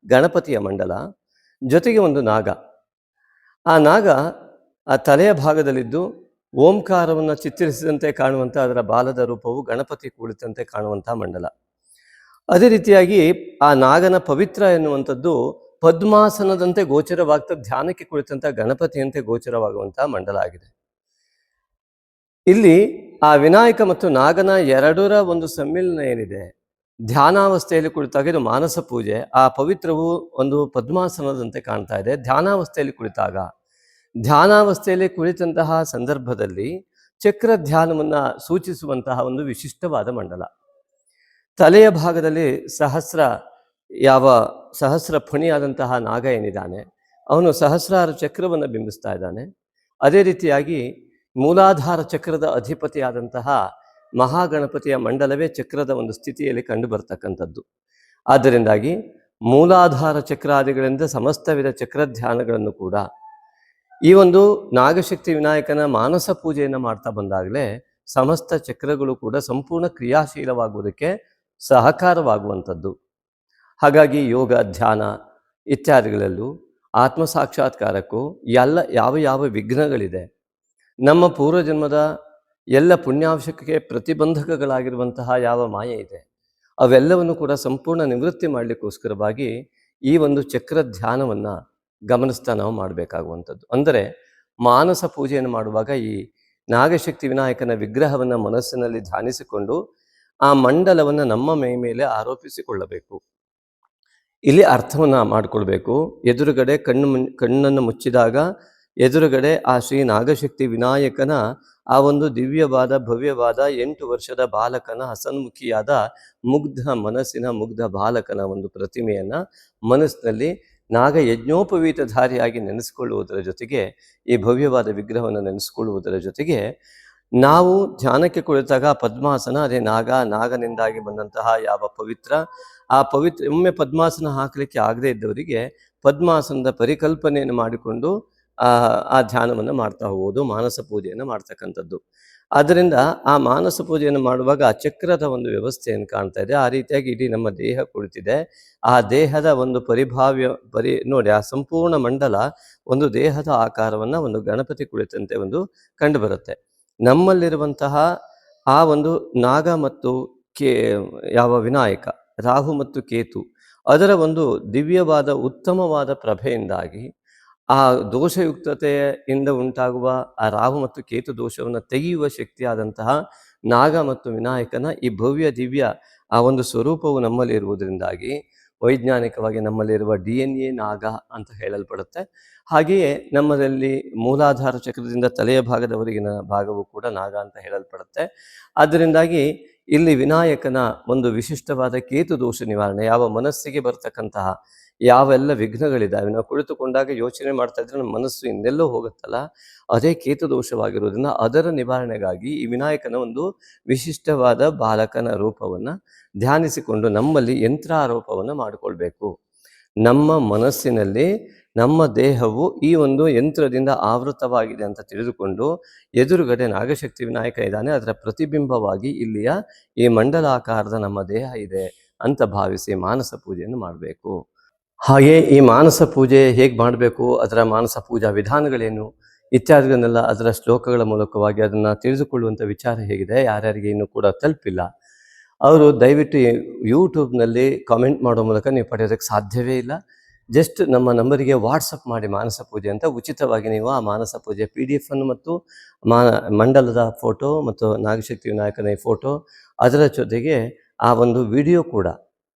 ಗಣಪತಿಯ ಮಂಡಲ, ಜೊತೆಗೆ ಒಂದು ನಾಗ. ಆ ನಾಗ ಆ ತಲೆಯ ಭಾಗದಲ್ಲಿದ್ದು ಓಂಕಾರವನ್ನು ಚಿತ್ರಿಸಿದಂತೆ ಕಾಣುವಂಥ ಅದರ ಬಾಲದ ರೂಪವು ಗಣಪತಿ ಕುಳಿತಂತೆ ಕಾಣುವಂತಹ ಮಂಡಲ. ಅದೇ ರೀತಿಯಾಗಿ ಆ ನಾಗನ ಪವಿತ್ರ ಎನ್ನುವಂಥದ್ದು ಪದ್ಮಾಸನದಂತೆ ಗೋಚರವಾಗ್ತಾ ಧ್ಯಾನಕ್ಕೆ ಕುಳಿತಂಥ ಗಣಪತಿಯಂತೆ ಗೋಚರವಾಗುವಂತಹ ಮಂಡಲ ಆಗಿದೆ. ಇಲ್ಲಿ ಆ ವಿನಾಯಕ ಮತ್ತು ನಾಗನ ಎರಡರ ಒಂದು ಸಮ್ಮಿಲನ ಏನಿದೆ, ಧ್ಯಾನಾವಸ್ಥೆಯಲ್ಲಿ ಕುಳಿತಾಗ ಇದು ಮಾನಸ ಪೂಜೆ. ಆ ಪವಿತ್ರವು ಒಂದು ಪದ್ಮಾಸನದಂತೆ ಕಾಣ್ತಾ ಇದೆ. ಧ್ಯಾನಾವಸ್ಥೆಯಲ್ಲಿ ಕುಳಿತಂತಹ ಸಂದರ್ಭದಲ್ಲಿ ಚಕ್ರ ಧ್ಯಾನವನ್ನು ಸೂಚಿಸುವಂತಹ ಒಂದು ವಿಶಿಷ್ಟವಾದ ಮಂಡಲ. ತಲೆಯ ಭಾಗದಲ್ಲಿ ಸಹಸ್ರ ಫಣಿಯಾದಂತಹ ನಾಗ ಏನಿದ್ದಾನೆ ಅವನು ಸಹಸ್ರಾರು ಚಕ್ರವನ್ನು ಬಿಂಬಿಸ್ತಾ ಇದ್ದಾನೆ. ಅದೇ ರೀತಿಯಾಗಿ ಮೂಲಾಧಾರ ಚಕ್ರದ ಅಧಿಪತಿಯಾದಂತಹ ಮಹಾಗಣಪತಿಯ ಮಂಡಲವೇ ಚಕ್ರದ ಒಂದು ಸ್ಥಿತಿಯಲ್ಲಿ ಕಂಡು ಬರ್ತಕ್ಕಂಥದ್ದು. ಆದ್ದರಿಂದಾಗಿ ಮೂಲಾಧಾರ ಚಕ್ರಾದಿಗಳಿಂದ ಸಮಸ್ತ ವಿಧ ಚಕ್ರ ಧ್ಯಾನಗಳನ್ನು ಕೂಡ ಈ ಒಂದು ನಾಗಶಕ್ತಿ ವಿನಾಯಕನ ಮಾನಸ ಪೂಜೆಯನ್ನು ಮಾಡ್ತಾ ಬಂದಾಗಲೇ ಸಮಸ್ತ ಚಕ್ರಗಳು ಕೂಡ ಸಂಪೂರ್ಣ ಕ್ರಿಯಾಶೀಲವಾಗುವುದಕ್ಕೆ ಸಹಕಾರವಾಗುವಂಥದ್ದು. ಹಾಗಾಗಿ ಯೋಗ, ಧ್ಯಾನ ಇತ್ಯಾದಿಗಳಲ್ಲೂ ಆತ್ಮ ಸಾಕ್ಷಾತ್ಕಾರಕ್ಕೂ ಯಾವ ವಿಘ್ನಗಳಿದೆ, ನಮ್ಮ ಪೂರ್ವಜನ್ಮದ ಎಲ್ಲ ಪುಣ್ಯಾಂಶಕ್ಕೆ ಪ್ರತಿಬಂಧಕಗಳಾಗಿರುವಂತಹ ಯಾವ ಮಾಯೆ ಇದೆ, ಅವೆಲ್ಲವನ್ನು ಕೂಡ ಸಂಪೂರ್ಣ ನಿವೃತ್ತಿ ಮಾಡಲಿಕ್ಕೋಸ್ಕರವಾಗಿ ಈ ಒಂದು ಚಕ್ರ ಧ್ಯಾನವನ್ನು ಗಮನಿಸ್ತಾ ನಾವು ಮಾಡಬೇಕಾಗುವಂಥದ್ದು. ಅಂದರೆ ಮಾನಸ ಪೂಜೆಯನ್ನು ಮಾಡುವಾಗ ಈ ನಾಗಶಕ್ತಿ ವಿನಾಯಕನ ವಿಗ್ರಹವನ್ನು ಮನಸ್ಸಿನಲ್ಲಿ ಧ್ಯಾನಿಸಿಕೊಂಡು ಆ ಮಂಡಲವನ್ನು ನಮ್ಮ ಮೈ ಮೇಲೆ ಆರೋಪಿಸಿಕೊಳ್ಳಬೇಕು. ಇಲ್ಲಿ ಅರ್ಥವನ್ನು ಮಾಡಿಕೊಳ್ಬೇಕು. ಎದುರುಗಡೆ ಕಣ್ಣನ್ನು ಮುಚ್ಚಿದಾಗ ಎದುರುಗಡೆ ಆ ಶ್ರೀ ನಾಗಶಕ್ತಿ ವಿನಾಯಕನ ಆ ಒಂದು ದಿವ್ಯವಾದ ಭವ್ಯವಾದ 8 ವರ್ಷದ ಬಾಲಕನ ಹಸನ್ಮುಖಿಯಾದ ಮುಗ್ಧ ಬಾಲಕನ ಒಂದು ಪ್ರತಿಮೆಯನ್ನು ಮನಸ್ಸಿನಲ್ಲಿ ನಾಗ ಯಜ್ಞೋಪವೀತಧಾರಿಯಾಗಿ ನೆನೆಸ್ಕೊಳ್ಳುವುದರ ಜೊತೆಗೆ ಈ ಭವ್ಯವಾದ ವಿಗ್ರಹವನ್ನು ನೆನೆಸ್ಕೊಳ್ಳುವುದರ ಜೊತೆಗೆ ನಾವು ಧ್ಯಾನಕ್ಕೆ ಕುಳಿತಾಗ ಪದ್ಮಾಸನ, ಅದೇ ನಾಗನಿಂದಾಗಿ ಬಂದಂತಹ ಯಾವ ಪವಿತ್ರ ಒಮ್ಮೆ ಪದ್ಮಾಸನ ಹಾಕಲಿಕ್ಕೆ ಆಗದೇ ಇದ್ದವರಿಗೆ ಪದ್ಮಾಸನದ ಪರಿಕಲ್ಪನೆಯನ್ನು ಮಾಡಿಕೊಂಡು ಆ ಧ್ಯಾನವನ್ನು ಮಾಡ್ತಾ ಹೋಗುವುದು, ಮಾನಸ ಪೂಜೆಯನ್ನು ಮಾಡ್ತಕ್ಕಂಥದ್ದು. ಆದ್ದರಿಂದ ಆ ಮಾನಸ ಪೂಜೆಯನ್ನು ಮಾಡುವಾಗ ಆ ಚಕ್ರದ ಒಂದು ವ್ಯವಸ್ಥೆಯನ್ನು ಕಾಣ್ತಾ ಇದೆ. ಆ ರೀತಿಯಾಗಿ ಇಡೀ ನಮ್ಮ ದೇಹ ಕುಳಿತಿದೆ. ಆ ದೇಹದ ಒಂದು ನೋಡಿ ಆ ಸಂಪೂರ್ಣ ಮಂಡಲ ಒಂದು ದೇಹದ ಆಕಾರವನ್ನು ಒಂದು ಗಣಪತಿ ಕುಳಿತಂತೆ ಒಂದು ಕಂಡು ಬರುತ್ತೆ. ನಮ್ಮಲ್ಲಿರುವಂತಹ ಆ ಒಂದು ನಾಗ ಮತ್ತು ಯಾವ ವಿನಾಯಕ, ರಾಹು ಮತ್ತು ಕೇತು, ಅದರ ಒಂದು ದಿವ್ಯವಾದ ಉತ್ತಮವಾದ ಪ್ರಭೆಯಿಂದಾಗಿ ಆ ದೋಷಯುಕ್ತತೆಯಿಂದ ಉಂಟಾಗುವ ಆ ರಾಹು ಮತ್ತು ಕೇತು ದೋಷವನ್ನು ತೆಗೆಯುವ ಶಕ್ತಿಯಾದಂತಹ ನಾಗ ಮತ್ತು ವಿನಾಯಕನ ಈ ಭವ್ಯ ದಿವ್ಯ ಆ ಒಂದು ಸ್ವರೂಪವು ನಮ್ಮಲ್ಲಿ ಇರುವುದರಿಂದಾಗಿ ವೈಜ್ಞಾನಿಕವಾಗಿ ನಮ್ಮಲ್ಲಿರುವ DNA ನಾಗ ಅಂತ ಹೇಳಲ್ಪಡುತ್ತೆ. ಹಾಗೆಯೇ ನಮ್ಮಲ್ಲಿ ಮೂಲಾಧಾರ ಚಕ್ರದಿಂದ ತಲೆಯ ಭಾಗದವರೆಗಿನ ಭಾಗವು ಕೂಡ ನಾಗ ಅಂತ ಹೇಳಲ್ಪಡುತ್ತೆ. ಆದ್ದರಿಂದಾಗಿ ಇಲ್ಲಿ ವಿನಾಯಕನ ಒಂದು ವಿಶಿಷ್ಟವಾದ ಕೇತು ದೋಷ ನಿವಾರಣೆ, ಯಾವ ಮನಸ್ಸಿಗೆ ಬರ್ತಕ್ಕಂತಹ ಯಾವೆಲ್ಲ ವಿಘ್ನಗಳಿದ್ದಾವೆ, ನಾವು ಕುಳಿತುಕೊಂಡಾಗ ಯೋಚನೆ ಮಾಡ್ತಾ ಇದ್ರೆ ನಮ್ಮ ಮನಸ್ಸು ಇನ್ನೆಲ್ಲೋ ಹೋಗುತ್ತಲ್ಲ, ಅದೇ ಕೇತು ದೋಷವಾಗಿರುವುದರಿಂದ ಅದರ ನಿವಾರಣೆಗಾಗಿ ಈ ವಿನಾಯಕನ ಒಂದು ವಿಶಿಷ್ಟವಾದ ಬಾಲಕನ ರೂಪವನ್ನು ಧ್ಯಾನಿಸಿಕೊಂಡು ನಮ್ಮಲ್ಲಿ ಯಂತ್ರಾರೋಪವನ್ನು ಮಾಡಿಕೊಳ್ಬೇಕು. ನಮ್ಮ ಮನಸ್ಸಿನಲ್ಲಿ ನಮ್ಮ ದೇಹವು ಈ ಒಂದು ಯಂತ್ರದಿಂದ ಆವೃತವಾಗಿದೆ ಅಂತ ತಿಳಿದುಕೊಂಡು ಎದುರುಗಡೆ ನಾಗಶಕ್ತಿ ವಿನಾಯಕ ಇದ್ದಾನೆ, ಅದರ ಪ್ರತಿಬಿಂಬವಾಗಿ ಇಲ್ಲಿಯ ಈ ಮಂಡಲಾಕಾರದ ನಮ್ಮ ದೇಹ ಇದೆ ಅಂತ ಭಾವಿಸಿ ಮಾನಸ ಪೂಜೆಯನ್ನು ಮಾಡಬೇಕು. ಹಾಗೆ ಈ ಮಾನಸ ಪೂಜೆ ಹೇಗೆ ಮಾಡಬೇಕು, ಅದರ ಮಾನಸ ಪೂಜಾ ವಿಧಾನಗಳೇನು ಇತ್ಯಾದಿಗಳನ್ನೆಲ್ಲ ಅದರ ಶ್ಲೋಕಗಳ ಮೂಲಕವಾಗಿ ಅದನ್ನು ತಿಳಿದುಕೊಳ್ಳುವಂಥ ವಿಚಾರ ಹೇಗಿದೆ, ಯಾರ್ಯಾರಿಗೆ ಇನ್ನೂ ಕೂಡ ತಲುಪಿಲ್ಲ ಅವರು ದಯವಿಟ್ಟು ಯೂಟ್ಯೂಬ್ನಲ್ಲಿ ಕಾಮೆಂಟ್ ಮಾಡೋ ಮೂಲಕ ನೀವು ಪಡೆಯೋದಕ್ಕೆ ಸಾಧ್ಯವೇ ಇಲ್ಲ. ಜಸ್ಟ್ ನಮ್ಮ ನಂಬರಿಗೆ ವಾಟ್ಸಪ್ ಮಾಡಿ ಮಾನಸ ಪೂಜೆ ಅಂತ ಉಚಿತವಾಗಿ ನೀವು ಆ ಮಾನಸ ಪೂಜೆ PDF ಅನ್ನು ಮತ್ತು ಮಂಡಲದ ಫೋಟೋ ಮತ್ತು ನಾಗಶಕ್ತಿ ವಿನಾಯಕನ ಫೋಟೋ ಅದರ ಜೊತೆಗೆ ಆ ಒಂದು ವಿಡಿಯೋ ಕೂಡ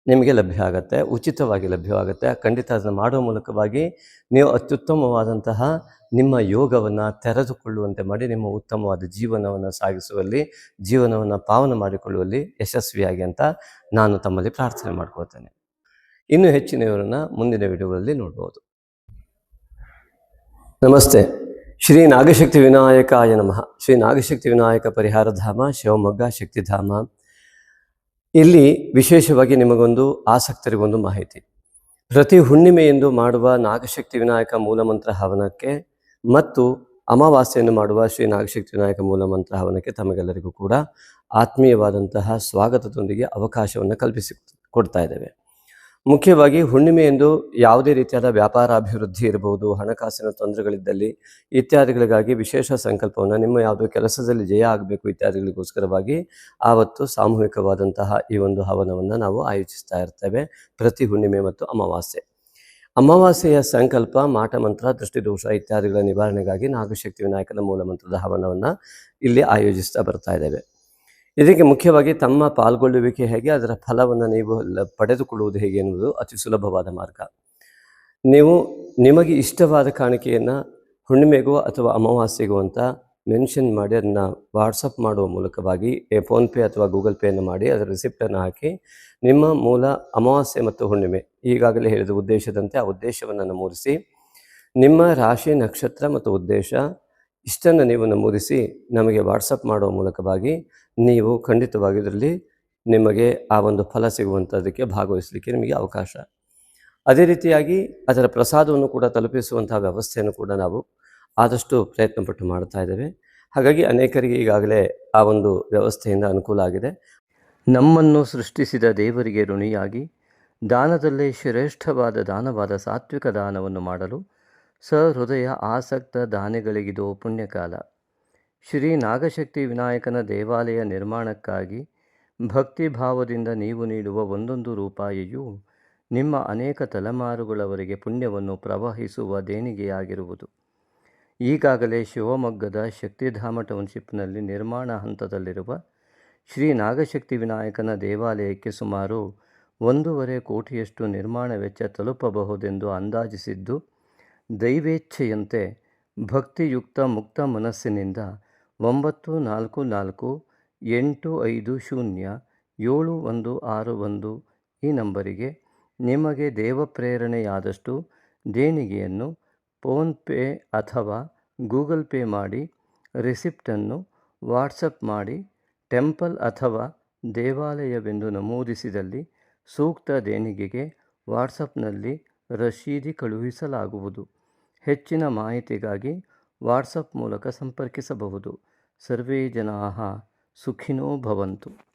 ನಿಮಗೆ ಲಭ್ಯ ಆಗುತ್ತೆ, ಉಚಿತವಾಗಿ ಲಭ್ಯವಾಗುತ್ತೆ. ಖಂಡಿತ ಅದನ್ನು ಮಾಡುವ ಮೂಲಕವಾಗಿ ನೀವು ಅತ್ಯುತ್ತಮವಾದಂತಹ ನಿಮ್ಮ ಯೋಗವನ್ನು ತೆರೆದುಕೊಳ್ಳುವಂತೆ ಮಾಡಿ ನಿಮ್ಮ ಉತ್ತಮವಾದ ಜೀವನವನ್ನು ಸಾಗಿಸುವಲ್ಲಿ, ಜೀವನವನ್ನು ಪಾವನ ಮಾಡಿಕೊಳ್ಳುವಲ್ಲಿ ಯಶಸ್ವಿಯಾಗಿ ಅಂತ ನಾನು ತಮ್ಮಲ್ಲಿ ಪ್ರಾರ್ಥನೆ ಮಾಡ್ಕೊಳ್ತೇನೆ. ಇನ್ನೂ ಹೆಚ್ಚಿನವರನ್ನು ಮುಂದಿನ ವಿಡಿಯೋಗಳಲ್ಲಿ ನೋಡ್ಬೋದು. ನಮಸ್ತೆ. ಶ್ರೀ ನಾಗಶಕ್ತಿ ವಿನಾಯಕಾಯ ನಮಃ. ಶ್ರೀ ನಾಗಶಕ್ತಿ ವಿನಾಯಕ ಪರಿಹಾರಧಾಮ ಶಿವಮೊಗ್ಗ ಶಕ್ತಿಧಾಮ. ಇಲ್ಲಿ ವಿಶೇಷವಾಗಿ ನಿಮಗೊಂದು ಆಸಕ್ತರಿಗೊಂದು ಮಾಹಿತಿ. ಪ್ರತಿ ಹುಣ್ಣಿಮೆಯೆಂದು ಮಾಡುವ ನಾಗಶಕ್ತಿ ವಿನಾಯಕ ಮೂಲಮಂತ್ರ ಹವನಕ್ಕೆ ಮತ್ತು ಅಮಾವಾಸ್ಯೆಯನ್ನು ಮಾಡುವ ಶ್ರೀ ನಾಗಶಕ್ತಿ ವಿನಾಯಕ ಮೂಲ ಮಂತ್ರ ಹವನಕ್ಕೆ ತಮಗೆಲ್ಲರಿಗೂ ಕೂಡ ಆತ್ಮೀಯವಾದಂತಹ ಸ್ವಾಗತದೊಂದಿಗೆ ಅವಕಾಶವನ್ನು ಕಲ್ಪಿಸಿ ಕೊಡ್ತಾ ಇದ್ದೇವೆ. ಮುಖ್ಯವಾಗಿ ಹುಣ್ಣಿಮೆಯಂದು ಯಾವುದೇ ರೀತಿಯಾದ ವ್ಯಾಪಾರ ಅಭಿವೃದ್ಧಿ ಇರಬಹುದು, ಹಣಕಾಸಿನ ತೊಂದರೆಗಳಿದ್ದಲ್ಲಿ ಇತ್ಯಾದಿಗಳಿಗಾಗಿ ವಿಶೇಷ ಸಂಕಲ್ಪವನ್ನು, ನಿಮ್ಮ ಯಾವುದೋ ಕೆಲಸದಲ್ಲಿ ಜಯ ಆಗಬೇಕು ಇತ್ಯಾದಿಗಳಿಗೋಸ್ಕರವಾಗಿ ಆವತ್ತು ಸಾಮೂಹಿಕವಾದಂತಹ ಈ ಒಂದು ಹವನವನ್ನು ನಾವು ಆಯೋಜಿಸ್ತಾ ಇರ್ತೇವೆ ಪ್ರತಿ ಹುಣ್ಣಿಮೆ ಮತ್ತು ಅಮಾವಾಸ್ಯೆ. ಅಮಾವಾಸ್ಯೆಯ ಸಂಕಲ್ಪ, ಮಾಟ ಮಂತ್ರ, ದೃಷ್ಟಿದೋಷ ಇತ್ಯಾದಿಗಳ ನಿವಾರಣೆಗಾಗಿ ನಾಗಶಕ್ತಿ ವಿನಾಯಕನ ಮೂಲ ಮಂತ್ರದ ಹವನವನ್ನು ಇಲ್ಲಿ ಆಯೋಜಿಸ್ತಾ ಬರ್ತಾ ಇದ್ದೇವೆ. ಇದಕ್ಕೆ ಮುಖ್ಯವಾಗಿ ತಮ್ಮ ಪಾಲ್ಗೊಳ್ಳುವಿಕೆ ಹೇಗೆ, ಅದರ ಫಲವನ್ನು ನೀವು ಪಡೆದುಕೊಳ್ಳುವುದು ಹೇಗೆ ಎನ್ನುವುದು ಅತಿ ಸುಲಭವಾದ ಮಾರ್ಗ. ನೀವು ನಿಮಗೆ ಇಷ್ಟವಾದ ಕಾಣಿಕೆಯನ್ನು ಹುಣ್ಣಿಮೆಗೋ ಅಥವಾ ಅಮಾವಾಸ್ಯೆಗೋ ಅಂತ ಮೆನ್ಷನ್ ಮಾಡಿ ಅದನ್ನು ವಾಟ್ಸಪ್ ಮಾಡುವ ಮೂಲಕವಾಗಿ ಫೋನ್ಪೇ ಅಥವಾ ಗೂಗಲ್ ಪೇಯನ್ನು ಮಾಡಿ ಅದರ ರಿಸಿಪ್ಟನ್ನು ಹಾಕಿ ನಿಮ್ಮ ಮೂಲ ಅಮಾವಾಸ್ಯೆ ಮತ್ತು ಹುಣ್ಣಿಮೆ ಈಗಾಗಲೇ ಹೇಳಿದ ಉದ್ದೇಶದಂತೆ ಆ ಉದ್ದೇಶವನ್ನು ನಮೂದಿಸಿ, ನಿಮ್ಮ ರಾಶಿ, ನಕ್ಷತ್ರ ಮತ್ತು ಉದ್ದೇಶ ಇಷ್ಟನ್ನು ನೀವು ನಮೂದಿಸಿ ನಮಗೆ ವಾಟ್ಸಪ್ ಮಾಡುವ ಮೂಲಕವಾಗಿ ನೀವು ಖಂಡಿತವಾಗಿ ಇದರಲ್ಲಿ ನಿಮಗೆ ಆ ಒಂದು ಫಲ ಸಿಗುವಂಥದ್ದಕ್ಕೆ ಭಾಗವಹಿಸಲಿಕ್ಕೆ ನಿಮಗೆ ಅವಕಾಶ. ಅದೇ ರೀತಿಯಾಗಿ ಅದರ ಪ್ರಸಾದವನ್ನು ಕೂಡ ತಲುಪಿಸುವಂತಹ ವ್ಯವಸ್ಥೆಯನ್ನು ಕೂಡ ನಾವು ಆದಷ್ಟು ಪ್ರಯತ್ನಪಟ್ಟು ಮಾಡ್ತಾ ಇದ್ದೇವೆ. ಹಾಗಾಗಿ ಅನೇಕರಿಗೆ ಈಗಾಗಲೇ ಆ ಒಂದು ವ್ಯವಸ್ಥೆಯಿಂದ ಅನುಕೂಲ ಆಗಿದೆ. ನಮ್ಮನ್ನು ಸೃಷ್ಟಿಸಿದ ದೇವರಿಗೆ ಋಣಿಯಾಗಿ ದಾನದಲ್ಲೇ ಶ್ರೇಷ್ಠವಾದ ದಾನವಾದ ಸಾತ್ವಿಕ ದಾನವನ್ನು ಮಾಡಲು ಸಹೃದಯ ಆಸಕ್ತ ದಾನಿಗಳಿಗಿದು ಪುಣ್ಯಕಾಲ. ಶ್ರೀ ನಾಗಶಕ್ತಿ ವಿನಾಯಕನ ದೇವಾಲಯ ನಿರ್ಮಾಣಕ್ಕಾಗಿ ಭಕ್ತಿ ಭಾವದಿಂದ ನೀವು ನೀಡುವ ಒಂದೊಂದು ರೂಪಾಯಿಯೂ ನಿಮ್ಮ ಅನೇಕ ತಲೆಮಾರುಗಳವರೆಗೆ ಪುಣ್ಯವನ್ನು ಪ್ರವಹಿಸುವ ದೇಣಿಗೆಯಾಗಿರುವುದು. ಈಗಾಗಲೇ ಶಿವಮೊಗ್ಗದ ಶಕ್ತಿಧಾಮ ಟೌನ್ಶಿಪ್ನಲ್ಲಿ ನಿರ್ಮಾಣ ಹಂತದಲ್ಲಿರುವ ಶ್ರೀ ನಾಗಶಕ್ತಿ ವಿನಾಯಕನ ದೇವಾಲಯಕ್ಕೆ ಸುಮಾರು 1.5 ಕೋಟಿಯಷ್ಟು ನಿರ್ಮಾಣ ವೆಚ್ಚ ತಲುಪಬಹುದೆಂದು ಅಂದಾಜಿಸಿದ್ದು, ದೈವೇಚ್ಛೆಯಂತೆ ಭಕ್ತಿಯುಕ್ತ ಮುಕ್ತ ಮನಸ್ಸಿನಿಂದ 9448507161 ಈ ನಂಬರಿಗೆ ನಿಮಗೆ ದೇವಪ್ರೇರಣೆಯಾದಷ್ಟು ದೇಣಿಗೆಯನ್ನು ಫೋನ್ಪೇ ಅಥವಾ ಗೂಗಲ್ ಪೇ ಮಾಡಿ ರಿಸಿಪ್ಟನ್ನು ವಾಟ್ಸಪ್ ಮಾಡಿ ಟೆಂಪಲ್ ಅಥವಾ ದೇವಾಲಯವೆಂದು ನಮೂದಿಸಿದಲ್ಲಿ ಸೂಕ್ತ ದೇಣಿಗೆಗೆ ವಾಟ್ಸಪ್ನಲ್ಲಿ ರಶೀದಿ ಕಳುಹಿಸಲಾಗುವುದು. ಹೆಚ್ಚಿನ ಮಾಹಿತಿಗಾಗಿ ವಾಟ್ಸಪ್ ಮೂಲಕ ಸಂಪರ್ಕಿಸಬಹುದು. ಸರ್ವೇ ಜನಾಃ ಸುಖಿನೋ ಭವಂತು.